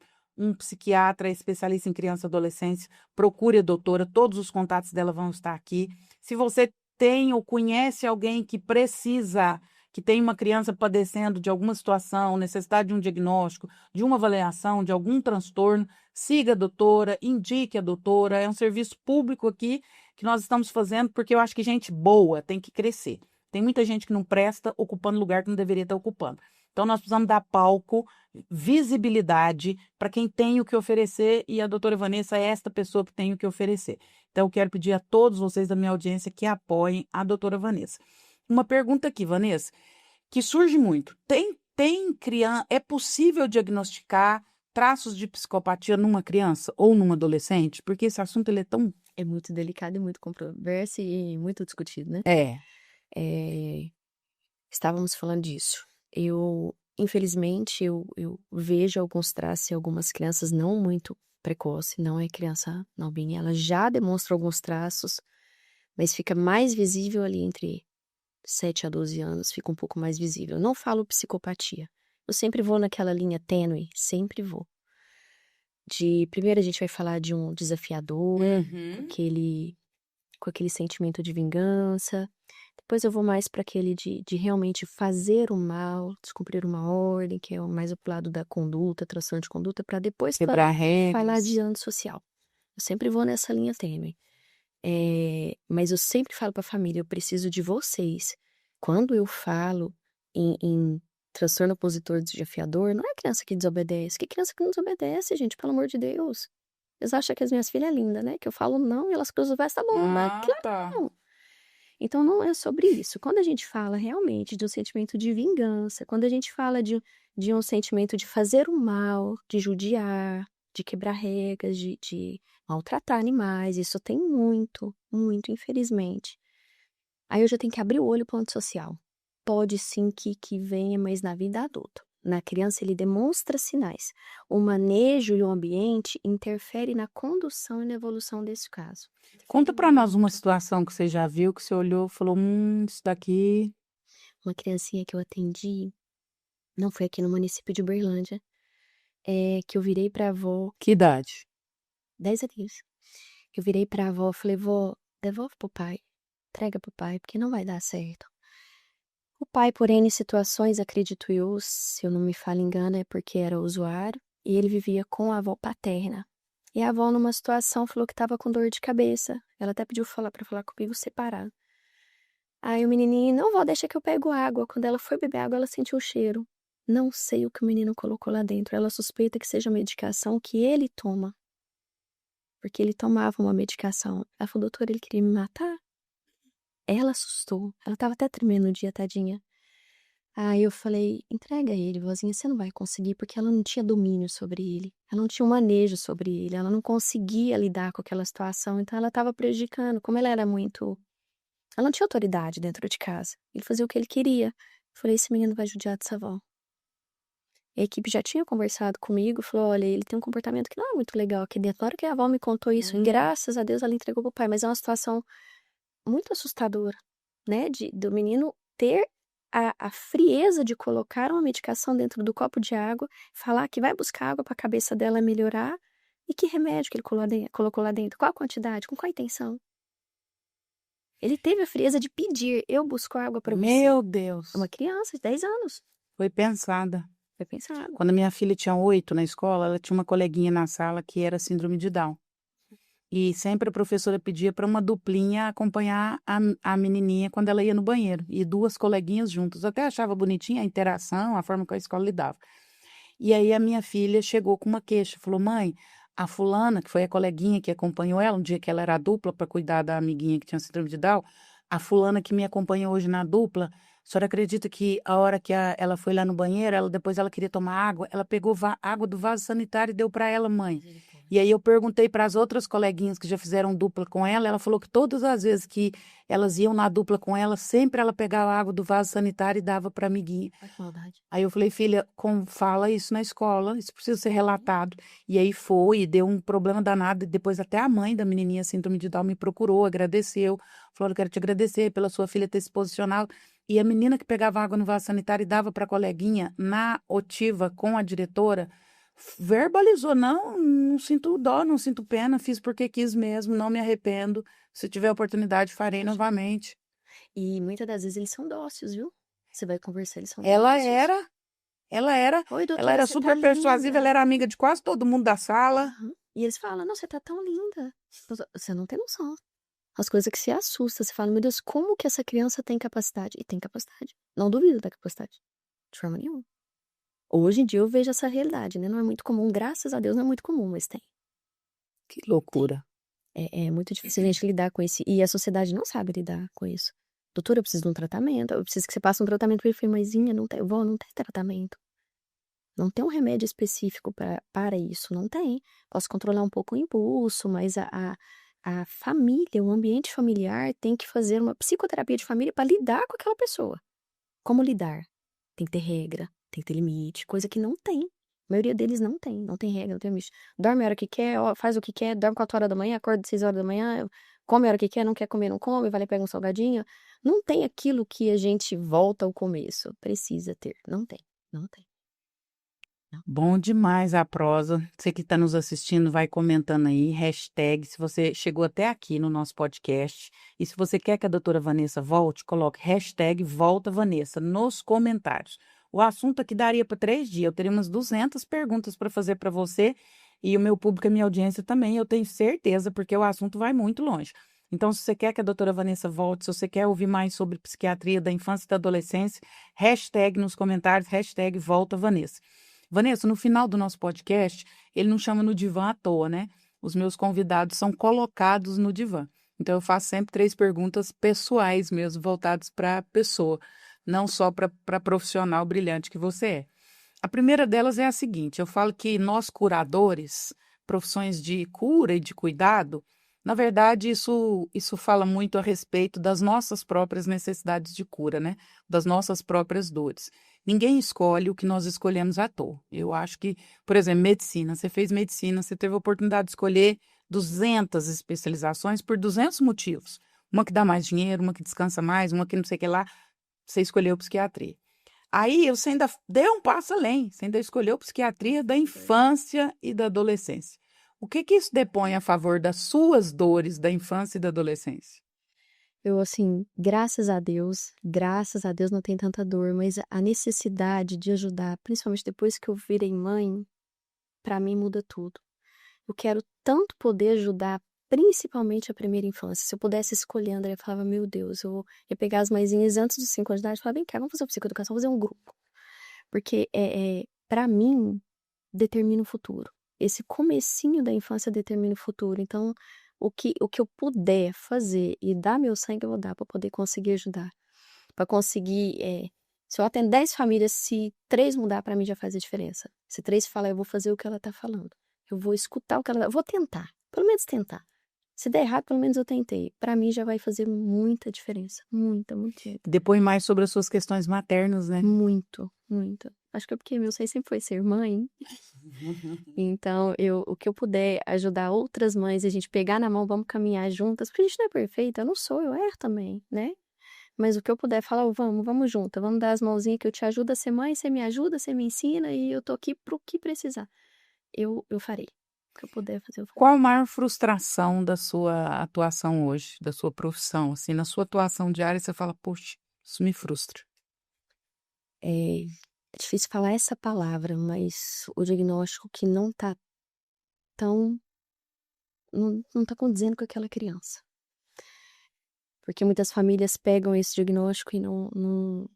psiquiatra especialista em criança e adolescência, procure a doutora, todos os contatos dela vão estar aqui. Se você tem ou conhece alguém que precisa, que tem uma criança padecendo de alguma situação, necessidade de um diagnóstico, de uma avaliação, de algum transtorno, siga a doutora, indique a doutora. É um serviço público aqui que nós estamos fazendo porque eu acho que gente boa tem que crescer. Tem muita gente que não presta ocupando lugar que não deveria estar ocupando. Então, nós precisamos dar palco, visibilidade para quem tem o que oferecer, e a doutora Vanessa é esta pessoa que tem o que oferecer. Então, eu quero pedir a todos vocês da minha audiência que apoiem a doutora Vanessa. Uma pergunta aqui, Vanessa, que surge muito. Tem criança, é possível diagnosticar traços de psicopatia numa criança ou numa adolescente? Porque esse assunto ele é tão... É muito delicado e muito controverso e muito discutido, né? É. Estávamos falando disso. Infelizmente, eu vejo alguns traços em algumas crianças não muito precoce, não é criança novinha, ela já demonstra alguns traços, mas fica mais visível ali entre 7 a 12 anos, fica um pouco mais visível. Eu não falo psicopatia. Eu sempre vou naquela linha tênue, sempre vou. Primeiro a gente vai falar de um desafiador, com aquele sentimento de vingança. Depois eu vou mais para aquele de realmente fazer o mal, descumprir uma ordem, que é mais pro lado da conduta, transtorno de conduta, para depois Quebrar falar regras. de antissocial. Eu sempre vou nessa linha tênue. Mas eu sempre falo para a família, eu preciso de vocês. Quando eu falo em transtorno opositor desafiador, não é criança que desobedece. Que criança que não desobedece, gente, pelo amor de Deus. Eles acham que as minhas filhas é linda, né? Que eu falo não e elas cruzam o verso, tá bom, mas claro Tá. que não. Então não é sobre isso. Quando a gente fala realmente de um sentimento de vingança, quando a gente fala de um sentimento de fazer o mal, de judiar, de quebrar regras, de maltratar animais, isso tem muito, muito, infelizmente. Aí eu já tenho que abrir o olho para o antissocial. Pode sim que venha, mas na vida adulta. Na criança ele demonstra sinais. O manejo e o ambiente interfere na condução e na evolução desse caso. Conta para nós uma situação que você já viu, que você olhou e falou, isso daqui... Uma criancinha que eu atendi Não, foi aqui no município de Uberlândia. Que eu virei pra avó, Que idade? 10 aninhos. Eu virei pra avó, falei, vó, devolve pro pai. Entrega pro pai, porque não vai dar certo. O pai, por N situações, acredito eu, se eu não me falo engano, é porque era usuário, e ele vivia com a avó paterna. E a avó, numa situação, falou que estava com dor de cabeça. Ela até pediu para falar comigo separado. Aí o menininho, não, vó, deixa que eu pego água. Quando ela foi beber água, ela sentiu o cheiro. Não sei o que o menino colocou lá dentro. Ela suspeita que seja medicação que ele toma. Porque ele tomava uma medicação. Ela falou, doutor, ele queria me matar? Ela assustou. Ela tava até tremendo no dia, tadinha. Aí eu falei, entrega ele, vozinha, você não vai conseguir, porque ela não tinha domínio sobre ele. Ela não tinha um manejo sobre ele. Ela não conseguia lidar com aquela situação. Então ela estava prejudicando. Como ela era muito... Ela não tinha autoridade dentro de casa. Ele fazia o que ele queria. Eu falei, esse menino vai judiar dessa avó. A equipe já tinha conversado comigo, falou, olha, ele tem um comportamento que não é muito legal aqui dentro. Na hora que a avó me contou isso, graças a Deus ela entregou pro pai, mas é uma situação muito assustadora, né? Do menino ter a frieza de colocar uma medicação dentro do copo de água, falar que vai buscar água para a cabeça dela melhorar, e que remédio que ele colocou lá dentro, qual a quantidade, com qual a intenção. Ele teve a frieza de pedir, eu busco água para você. Meu Deus. É uma criança de 10 anos. Foi pensada. Foi pensado. Quando a minha filha tinha 8 na escola, ela tinha uma coleguinha na sala que era síndrome de Down. E sempre a professora pedia para uma duplinha acompanhar a menininha quando ela ia no banheiro. E 2 coleguinhas juntas. Eu até achava bonitinha a interação, a forma que a escola lidava. E aí a minha filha chegou com uma queixa. Falou, mãe, a fulana, que foi a coleguinha que acompanhou ela, um dia que ela era dupla para cuidar da amiguinha que tinha síndrome de Down, a fulana que me acompanha hoje na dupla, a senhora acredita que a hora que ela foi lá no banheiro, depois ela queria tomar água, ela pegou água do vaso sanitário e deu para ela, mãe. E aí eu perguntei para as outras coleguinhas que já fizeram dupla com ela falou que todas as vezes que elas iam na dupla com ela, sempre ela pegava a água do vaso sanitário e dava para a amiguinha. Ai, que maldade. Aí eu falei, filha, fala isso na escola, isso precisa ser relatado. E aí foi, e deu um problema danado. E depois até a mãe da menininha síndrome de Down me procurou, agradeceu. Falou, eu quero te agradecer pela sua filha ter se posicionado. E a menina que pegava água no vaso sanitário e dava para a coleguinha, na otiva com a diretora, verbalizou, não sinto dó, não sinto pena, fiz porque quis mesmo, não me arrependo. Se tiver oportunidade, farei novamente. E muitas das vezes eles são dóceis, viu? Você vai conversar, eles são Ela dóceis. Oi, Oi, doutora, ela era você super tá persuasiva, linda. ela era amiga de quase todo mundo da sala. Uhum. E eles falam, não, você tá tão linda. Você não tem noção. As coisas que se assusta, você fala, meu Deus, como que essa criança tem capacidade? E tem capacidade. Não duvido da capacidade. De forma nenhuma. Hoje em dia eu vejo essa realidade, né? Não é muito comum, graças a Deus não é muito comum, mas tem. Que loucura. É muito difícil a gente lidar com isso. E a sociedade não sabe lidar com isso. Doutora, eu preciso de um tratamento. Eu preciso que você passe um tratamento para ele. Mãezinha, não tem, vó, não tem tratamento. Não tem um remédio específico para isso. Não tem. Posso controlar um pouco o impulso, mas a família, o ambiente familiar tem que fazer uma psicoterapia de família para lidar com aquela pessoa. Como lidar? Tem que ter regra, tem que ter limite, coisa que não tem. A maioria deles não tem regra, não tem limite. Dorme a hora que quer, faz o que quer, dorme 4 horas da manhã, acorda 6 horas da manhã, come a hora que quer, não quer comer, não come, vai lá e pega um salgadinho. Não tem aquilo que a gente volta ao começo. Precisa ter. Não tem. Não tem. Bom demais a prosa. Você que está nos assistindo, vai comentando aí, hashtag, se você chegou até aqui no nosso podcast. E se você quer que a doutora Vanessa volte, coloque hashtag volta Vanessa nos comentários. O assunto aqui daria para 3 dias. Eu teria umas 200 perguntas para fazer para você e o meu público e minha audiência também, eu tenho certeza, porque o assunto vai muito longe. Então, se você quer que a doutora Vanessa volte, se você quer ouvir mais sobre psiquiatria da infância e da adolescência, hashtag nos comentários, hashtag volta Vanessa. Vanessa, no final do nosso podcast, ele não chama no divã à toa, né? Os meus convidados são colocados no divã. Então, eu faço sempre 3 perguntas pessoais mesmo, voltadas para a pessoa, não só para a profissional brilhante que você é. A primeira delas é a seguinte: eu falo que nós curadores, profissões de cura e de cuidado, na verdade, isso fala muito a respeito das nossas próprias necessidades de cura, né? Das nossas próprias dores. Ninguém escolhe o que nós escolhemos à toa. Eu acho que, por exemplo, medicina. Você fez medicina, você teve a oportunidade de escolher 200 especializações por 200 motivos. Uma que dá mais dinheiro, uma que descansa mais, uma que não sei o que lá. Você escolheu psiquiatria. Aí você ainda deu um passo além, você ainda escolheu psiquiatria da infância e da adolescência. O que que isso depõe a favor das suas dores da infância e da adolescência? Eu, assim, graças a Deus não tem tanta dor, mas a necessidade de ajudar, principalmente depois que eu virei mãe, pra mim muda tudo. Eu quero tanto poder ajudar, principalmente a primeira infância. Se eu pudesse escolher, André, eu falava, meu Deus, eu ia pegar as mãezinhas antes dos 5 anos de idade e falar, vem cá, vamos fazer uma psicoeducação, vamos fazer um grupo. Porque, para mim, determina o futuro. Esse comecinho da infância determina o futuro. Então, o que eu puder fazer e dar meu sangue, eu vou dar para poder conseguir ajudar. Para conseguir. Se eu atendo 10 famílias, se 3 mudar, para mim já faz a diferença. Se 3 falar, eu vou fazer o que ela está falando. Eu vou escutar o que ela. Eu vou tentar. Pelo menos tentar. Se der errado, pelo menos eu tentei. Para mim já vai fazer muita diferença. Muita, muito. Depois mais sobre as suas questões maternas, né? Muito, muito. Acho que é porque meu sonho sempre foi ser mãe. Então, o que eu puder ajudar outras mães, a gente pegar na mão, vamos caminhar juntas, porque a gente não é perfeita, eu não sou, eu erro também, né? Mas o que eu puder falar, vamos juntas, vamos dar as mãozinhas que eu te ajudo a ser mãe, você me ajuda, você me ensina e eu tô aqui pro que precisar. Eu farei. O que eu puder fazer, eu farei. Qual a maior frustração da sua atuação hoje, da sua profissão? Assim, na sua atuação diária, você fala, poxa, isso me frustra. É difícil falar essa palavra, mas o diagnóstico que não tá tão. Não tá condizendo com aquela criança. Porque muitas famílias pegam esse diagnóstico e não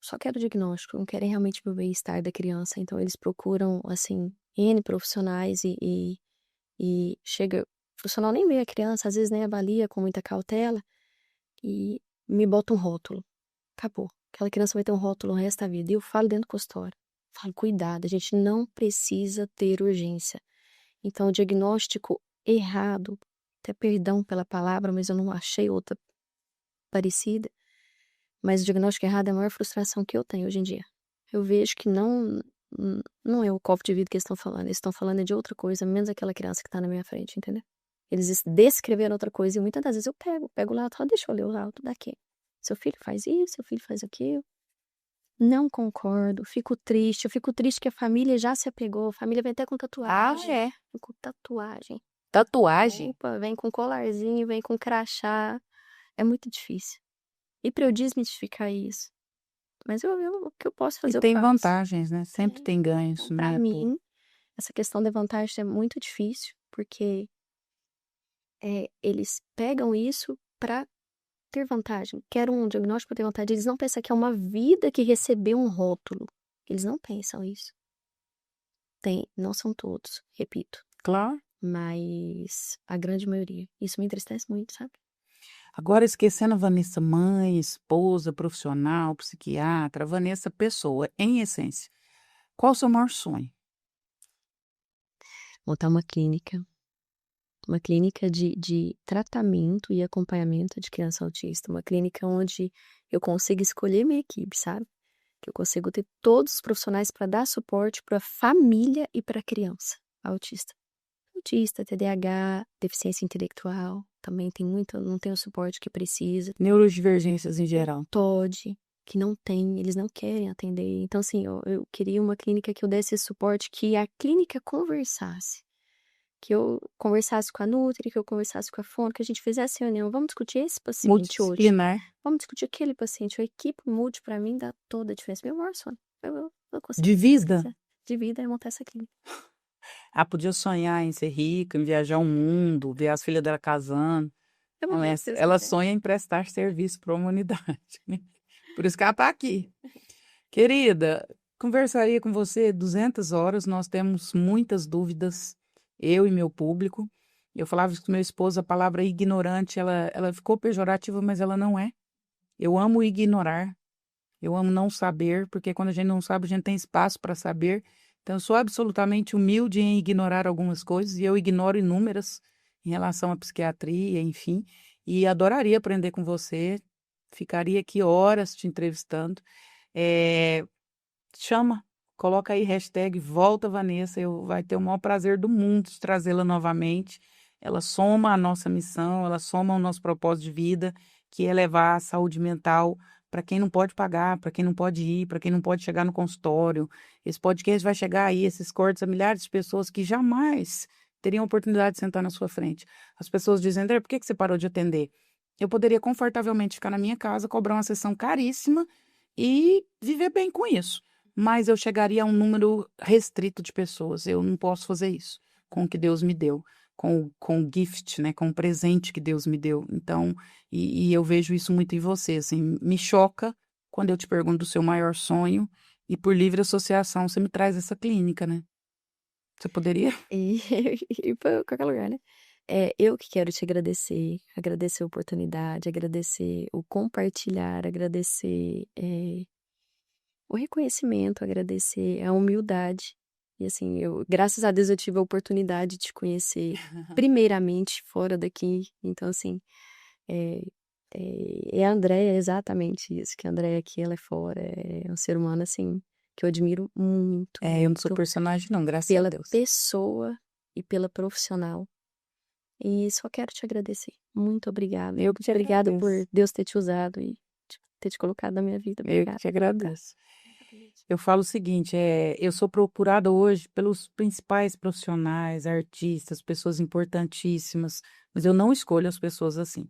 só querem o diagnóstico, não querem realmente o bem-estar da criança. Então eles procuram, assim, N profissionais e chega, o profissional nem vê a criança, às vezes nem avalia com muita cautela e me bota um rótulo. Acabou. Aquela criança vai ter um rótulo o resto da vida. E eu falo dentro do consultório. Falo, cuidado, a gente não precisa ter urgência. Então, o diagnóstico errado, até perdão pela palavra, mas eu não achei outra parecida. Mas o diagnóstico errado é a maior frustração que eu tenho hoje em dia. Eu vejo que não é o copo de vidro que eles estão falando. Eles estão falando de outra coisa, menos aquela criança que está na minha frente, entendeu? Eles descreveram outra coisa e muitas das vezes eu pego o laudo, deixa eu ler o laudo daqui. Seu filho faz isso, seu filho faz aquilo. Não concordo, fico triste. Eu fico triste que a família já se apegou. A família vem até com tatuagem. é? Vem com tatuagem. Tatuagem? Opa, vem com colarzinho, vem com crachá. É muito difícil. E pra eu desmistificar isso. Mas o que eu posso E fazer, eu tem faço. vantagens, né? Sempre tem ganhos, Pra né? mim, essa questão da vantagem é muito difícil, porque eles pegam isso pra ter vantagem. Quero um diagnóstico pra ter vantagem. Eles não pensam que é uma vida que recebeu um rótulo. Eles não pensam isso. Não são todos, repito, Claro. mas a grande maioria. Isso me entristece muito, sabe? Agora, esquecendo a Vanessa mãe, esposa, profissional, psiquiatra, a Vanessa pessoa, em essência. Qual o seu maior sonho? Montar uma clínica de tratamento e acompanhamento de criança autista, uma clínica onde eu consiga escolher minha equipe, sabe? Que eu consigo ter todos os profissionais para dar suporte para a família e para a criança autista. Autista, TDAH, deficiência intelectual, também tem muito, não tem o suporte que precisa. Neurodivergências em geral. TOD, que não tem, eles não querem atender. Então, assim, eu queria uma clínica que eu desse esse suporte, que a clínica conversasse. Que eu conversasse com a Nutri, que eu conversasse com a Fono, que a gente fizesse reunião. Vamos discutir esse paciente hoje. Multidisciplinar. Vamos discutir aquele paciente. A equipe mude, pra mim, dá toda a diferença. Meu maior sonho. Eu consigo. De vida? De vida é montar essa clínica. Ah, podia sonhar em ser rica, em viajar o mundo, ver as filhas dela casando. Não, ela sonha em prestar serviço para a humanidade, né? Por isso que ela está aqui. Querida, conversaria com você 200 horas, nós temos muitas dúvidas, eu e meu público. Eu falava isso com meu esposo, a palavra ignorante, ela ficou pejorativa, mas ela não é. Eu amo ignorar, eu amo não saber, porque quando a gente não sabe, a gente tem espaço para saber. Então, eu sou absolutamente humilde em ignorar algumas coisas, e eu ignoro inúmeras em relação à psiquiatria, enfim, e adoraria aprender com você, ficaria aqui horas te entrevistando. Chama, coloca aí hashtag Volta Vanessa, vai ter o maior prazer do mundo de trazê-la novamente. Ela soma a nossa missão, ela soma o nosso propósito de vida, que é levar a saúde mental para quem não pode pagar, para quem não pode ir, para quem não pode chegar no consultório. Esse podcast vai chegar aí, esses cortes, a milhares de pessoas que jamais teriam oportunidade de sentar na sua frente. As pessoas dizem, André, por que você parou de atender? Eu poderia confortavelmente ficar na minha casa, cobrar uma sessão caríssima e viver bem com isso. Mas eu chegaria a um número restrito de pessoas. Eu não posso fazer isso com o que Deus me deu, com o gift, né, com o presente que Deus me deu. Então, e eu vejo isso muito em você, assim, me choca quando eu te pergunto do seu maior sonho e por livre associação você me traz essa clínica, né? Você poderia? E, e para qualquer lugar, né? Eu que quero te agradecer a oportunidade, agradecer o compartilhar, agradecer o reconhecimento, agradecer a humildade. E assim, graças a Deus eu tive a oportunidade de te conhecer primeiramente fora daqui. Então, assim, a Andréia é exatamente isso, que a Andréia aqui, ela é fora, é um ser humano, assim, que eu admiro muito, Eu não sou muito personagem não, graças a pela Deus. pessoa e pela profissional. E só quero te agradecer. Muito obrigada. Eu que te Obrigada por agradeço. Deus ter te usado e ter te colocado na minha vida. Eu que Obrigada. te agradeço. Eu falo o seguinte, eu sou procurada hoje pelos principais profissionais, artistas, pessoas importantíssimas, mas eu não escolho as pessoas assim.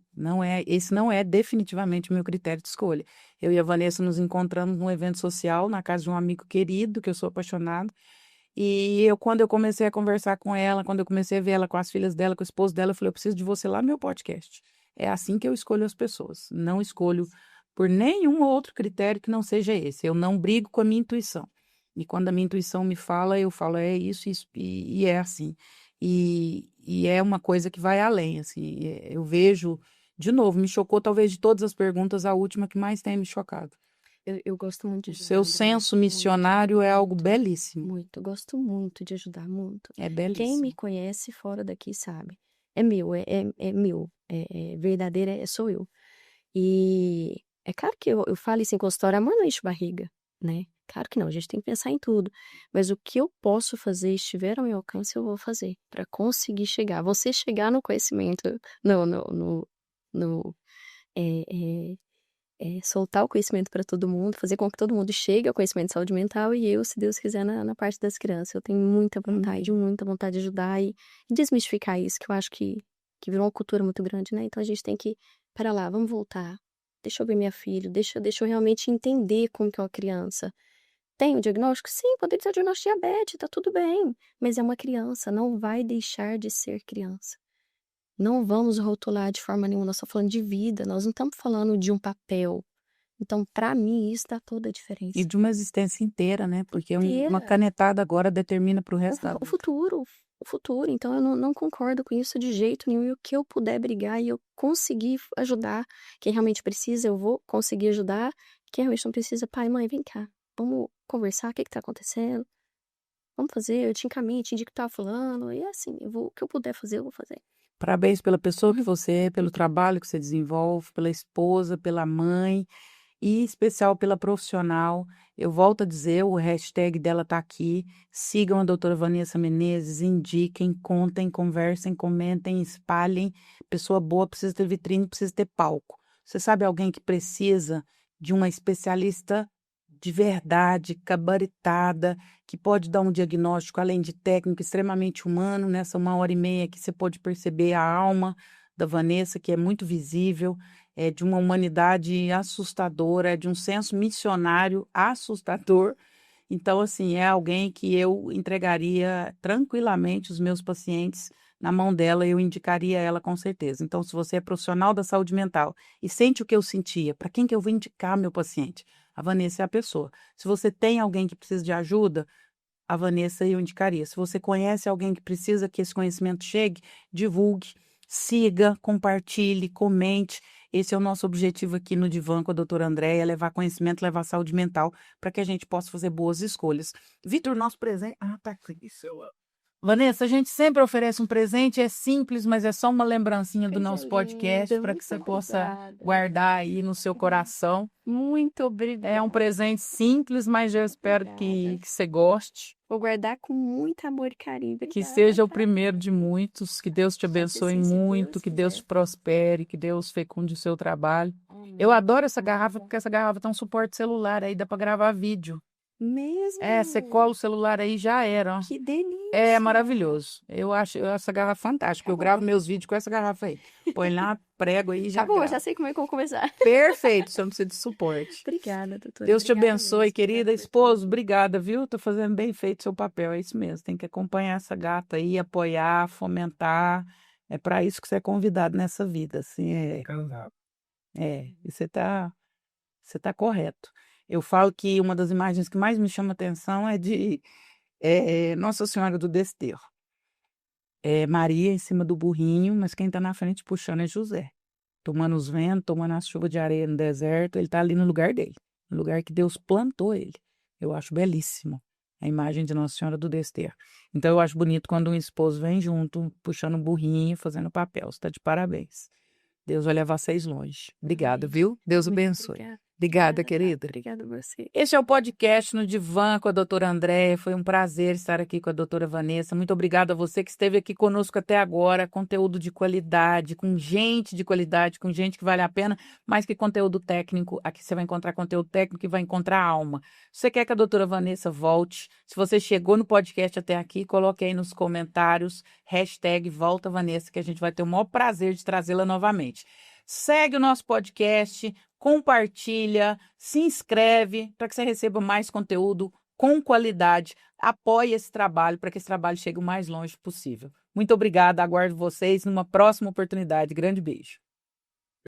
Esse não é definitivamente o meu critério de escolha. Eu e a Vanessa nos encontramos num evento social, na casa de um amigo querido, que eu sou apaixonada, e quando eu comecei a conversar com ela, quando eu comecei a ver ela com as filhas dela, com o esposo dela, eu falei, eu preciso de você lá no meu podcast. É assim que eu escolho as pessoas. Não escolho por nenhum outro critério que não seja esse. Eu não brigo com a minha intuição. E quando a minha intuição me fala, eu falo, é isso, e é assim. E é uma coisa que vai além, assim. Eu vejo, de novo, me chocou talvez de todas as perguntas, a última que mais tem me chocado. Eu gosto muito de O ajudar, seu Andréia. senso Muito, missionário é algo muito, belíssimo. muito. Eu gosto muito de ajudar, muito. É Quem me belíssimo. conhece fora daqui sabe. É meu, é meu. Verdadeira, sou eu. E é claro que eu falo isso em consultório, amor não enche barriga, né? Claro que não, a gente tem que pensar em tudo. Mas o que eu posso fazer, estiver ao meu alcance, eu vou fazer para conseguir chegar. Você chegar no conhecimento, no soltar o conhecimento para todo mundo, fazer com que todo mundo chegue ao conhecimento de saúde mental e eu, se Deus quiser, na parte das crianças. Eu tenho muita vontade de ajudar e desmistificar isso, que eu acho que virou uma cultura muito grande, né? Então a gente tem que, para lá, vamos voltar. Deixa eu ver minha filha, deixa eu realmente entender como que é uma criança. Tem o diagnóstico? Sim, poderia ter o diagnóstico de diabetes, tá tudo bem. Mas é uma criança, não vai deixar de ser criança. Não vamos rotular de forma nenhuma, nós estamos falando de vida, nós não estamos falando de um papel. Então, para mim, isso dá toda a diferença. E de uma existência inteira, né? Porque uma Inteira. canetada agora determina para o resto da O vida. futuro. Então, eu não concordo com isso de jeito nenhum. E o que eu puder brigar e eu conseguir ajudar quem realmente precisa, eu vou conseguir ajudar. Quem realmente não precisa, pai, mãe, vem cá. Vamos conversar, o que tá acontecendo? Vamos fazer, eu te encaminho, te indico o que tá falando. E assim, o que eu puder fazer, eu vou fazer. Parabéns pela pessoa que você é, pelo trabalho que você desenvolve, pela esposa, pela mãe e em especial pela profissional. Eu volto a dizer, o hashtag dela está aqui. Sigam a doutora Vanessa Menezes, indiquem, contem, conversem, comentem, espalhem. Pessoa boa precisa ter vitrine, precisa ter palco. Você sabe alguém que precisa de uma especialista de verdade, gabaritada, que pode dar um diagnóstico, além de técnico, extremamente humano, nessa 1h30 que você pode perceber a alma da Vanessa, que é muito visível, é de uma humanidade assustadora, é de um senso missionário assustador. Então, assim, é alguém que eu entregaria tranquilamente os meus pacientes na mão dela, eu indicaria ela com certeza. Então, se você é profissional da saúde mental e sente o que eu sentia, para quem que eu vou indicar meu paciente? A Vanessa é a pessoa. Se você tem alguém que precisa de ajuda, a Vanessa eu indicaria. Se você conhece alguém que precisa que esse conhecimento chegue, divulgue, siga, compartilhe, comente. Esse é o nosso objetivo aqui no Divã com a doutora Andréia, levar conhecimento, levar saúde mental, para que a gente possa fazer boas escolhas. Vitor, nosso presente... tá aqui. Vanessa, a gente sempre oferece um presente, é simples, mas é só uma lembrancinha do nosso podcast para que você possa guardar aí no seu coração. Muito obrigada. É um presente simples, mas eu espero que você goste. Vou guardar com muito amor e carinho. Que seja o primeiro de muitos, que Deus te abençoe muito, que Deus te prospere, que Deus fecunde o seu trabalho. Eu adoro essa garrafa porque essa garrafa tem um suporte celular, aí dá para gravar vídeo. Mesmo? Você cola o celular aí já era, ó. Que delícia! É maravilhoso. Eu acho essa garrafa fantástica. Eu gravo meus vídeos com essa garrafa aí. Põe lá, prego aí e já Tá bom, eu gravo. já sei como é que eu vou começar. Perfeito, você não precisa de suporte. Obrigada, doutora. Deus te Obrigada abençoe, mesmo. querida Obrigada por esposa. tudo. Obrigada, viu? Tô fazendo bem feito seu papel, é isso mesmo. Tem que acompanhar essa gata aí, apoiar, fomentar. É para isso que você é convidado nessa vida, assim, e você tá correto. Eu falo que uma das imagens que mais me chama atenção é de Nossa Senhora do Desterro. É Maria em cima do burrinho, mas quem tá na frente puxando é José. Tomando os ventos, tomando a chuva de areia no deserto, ele tá ali no lugar dele, no lugar que Deus plantou ele. Eu acho belíssimo a imagem de Nossa Senhora do Desterro. Então eu acho bonito quando um esposo vem junto, puxando um burrinho, fazendo papel. Você tá de parabéns. Deus vai levar vocês longe. Obrigada, Amém. viu? Deus Muito abençoe. obrigada. Obrigada, querida. Obrigada a você. Este é o podcast no Divã com a doutora Andréia. Foi um prazer estar aqui com a doutora Vanessa. Muito obrigada a você que esteve aqui conosco até agora. Conteúdo de qualidade, com gente de qualidade, com gente que vale a pena, mais que conteúdo técnico. Aqui você vai encontrar conteúdo técnico e vai encontrar alma. Se você quer que a doutora Vanessa volte, se você chegou no podcast até aqui, coloque aí nos comentários, #VoltaVanessa, que a gente vai ter o maior prazer de trazê-la novamente. Segue o nosso podcast, compartilha, se inscreve para que você receba mais conteúdo com qualidade. Apoie esse trabalho para que esse trabalho chegue o mais longe possível. Muito obrigada, aguardo vocês numa próxima oportunidade. Grande beijo.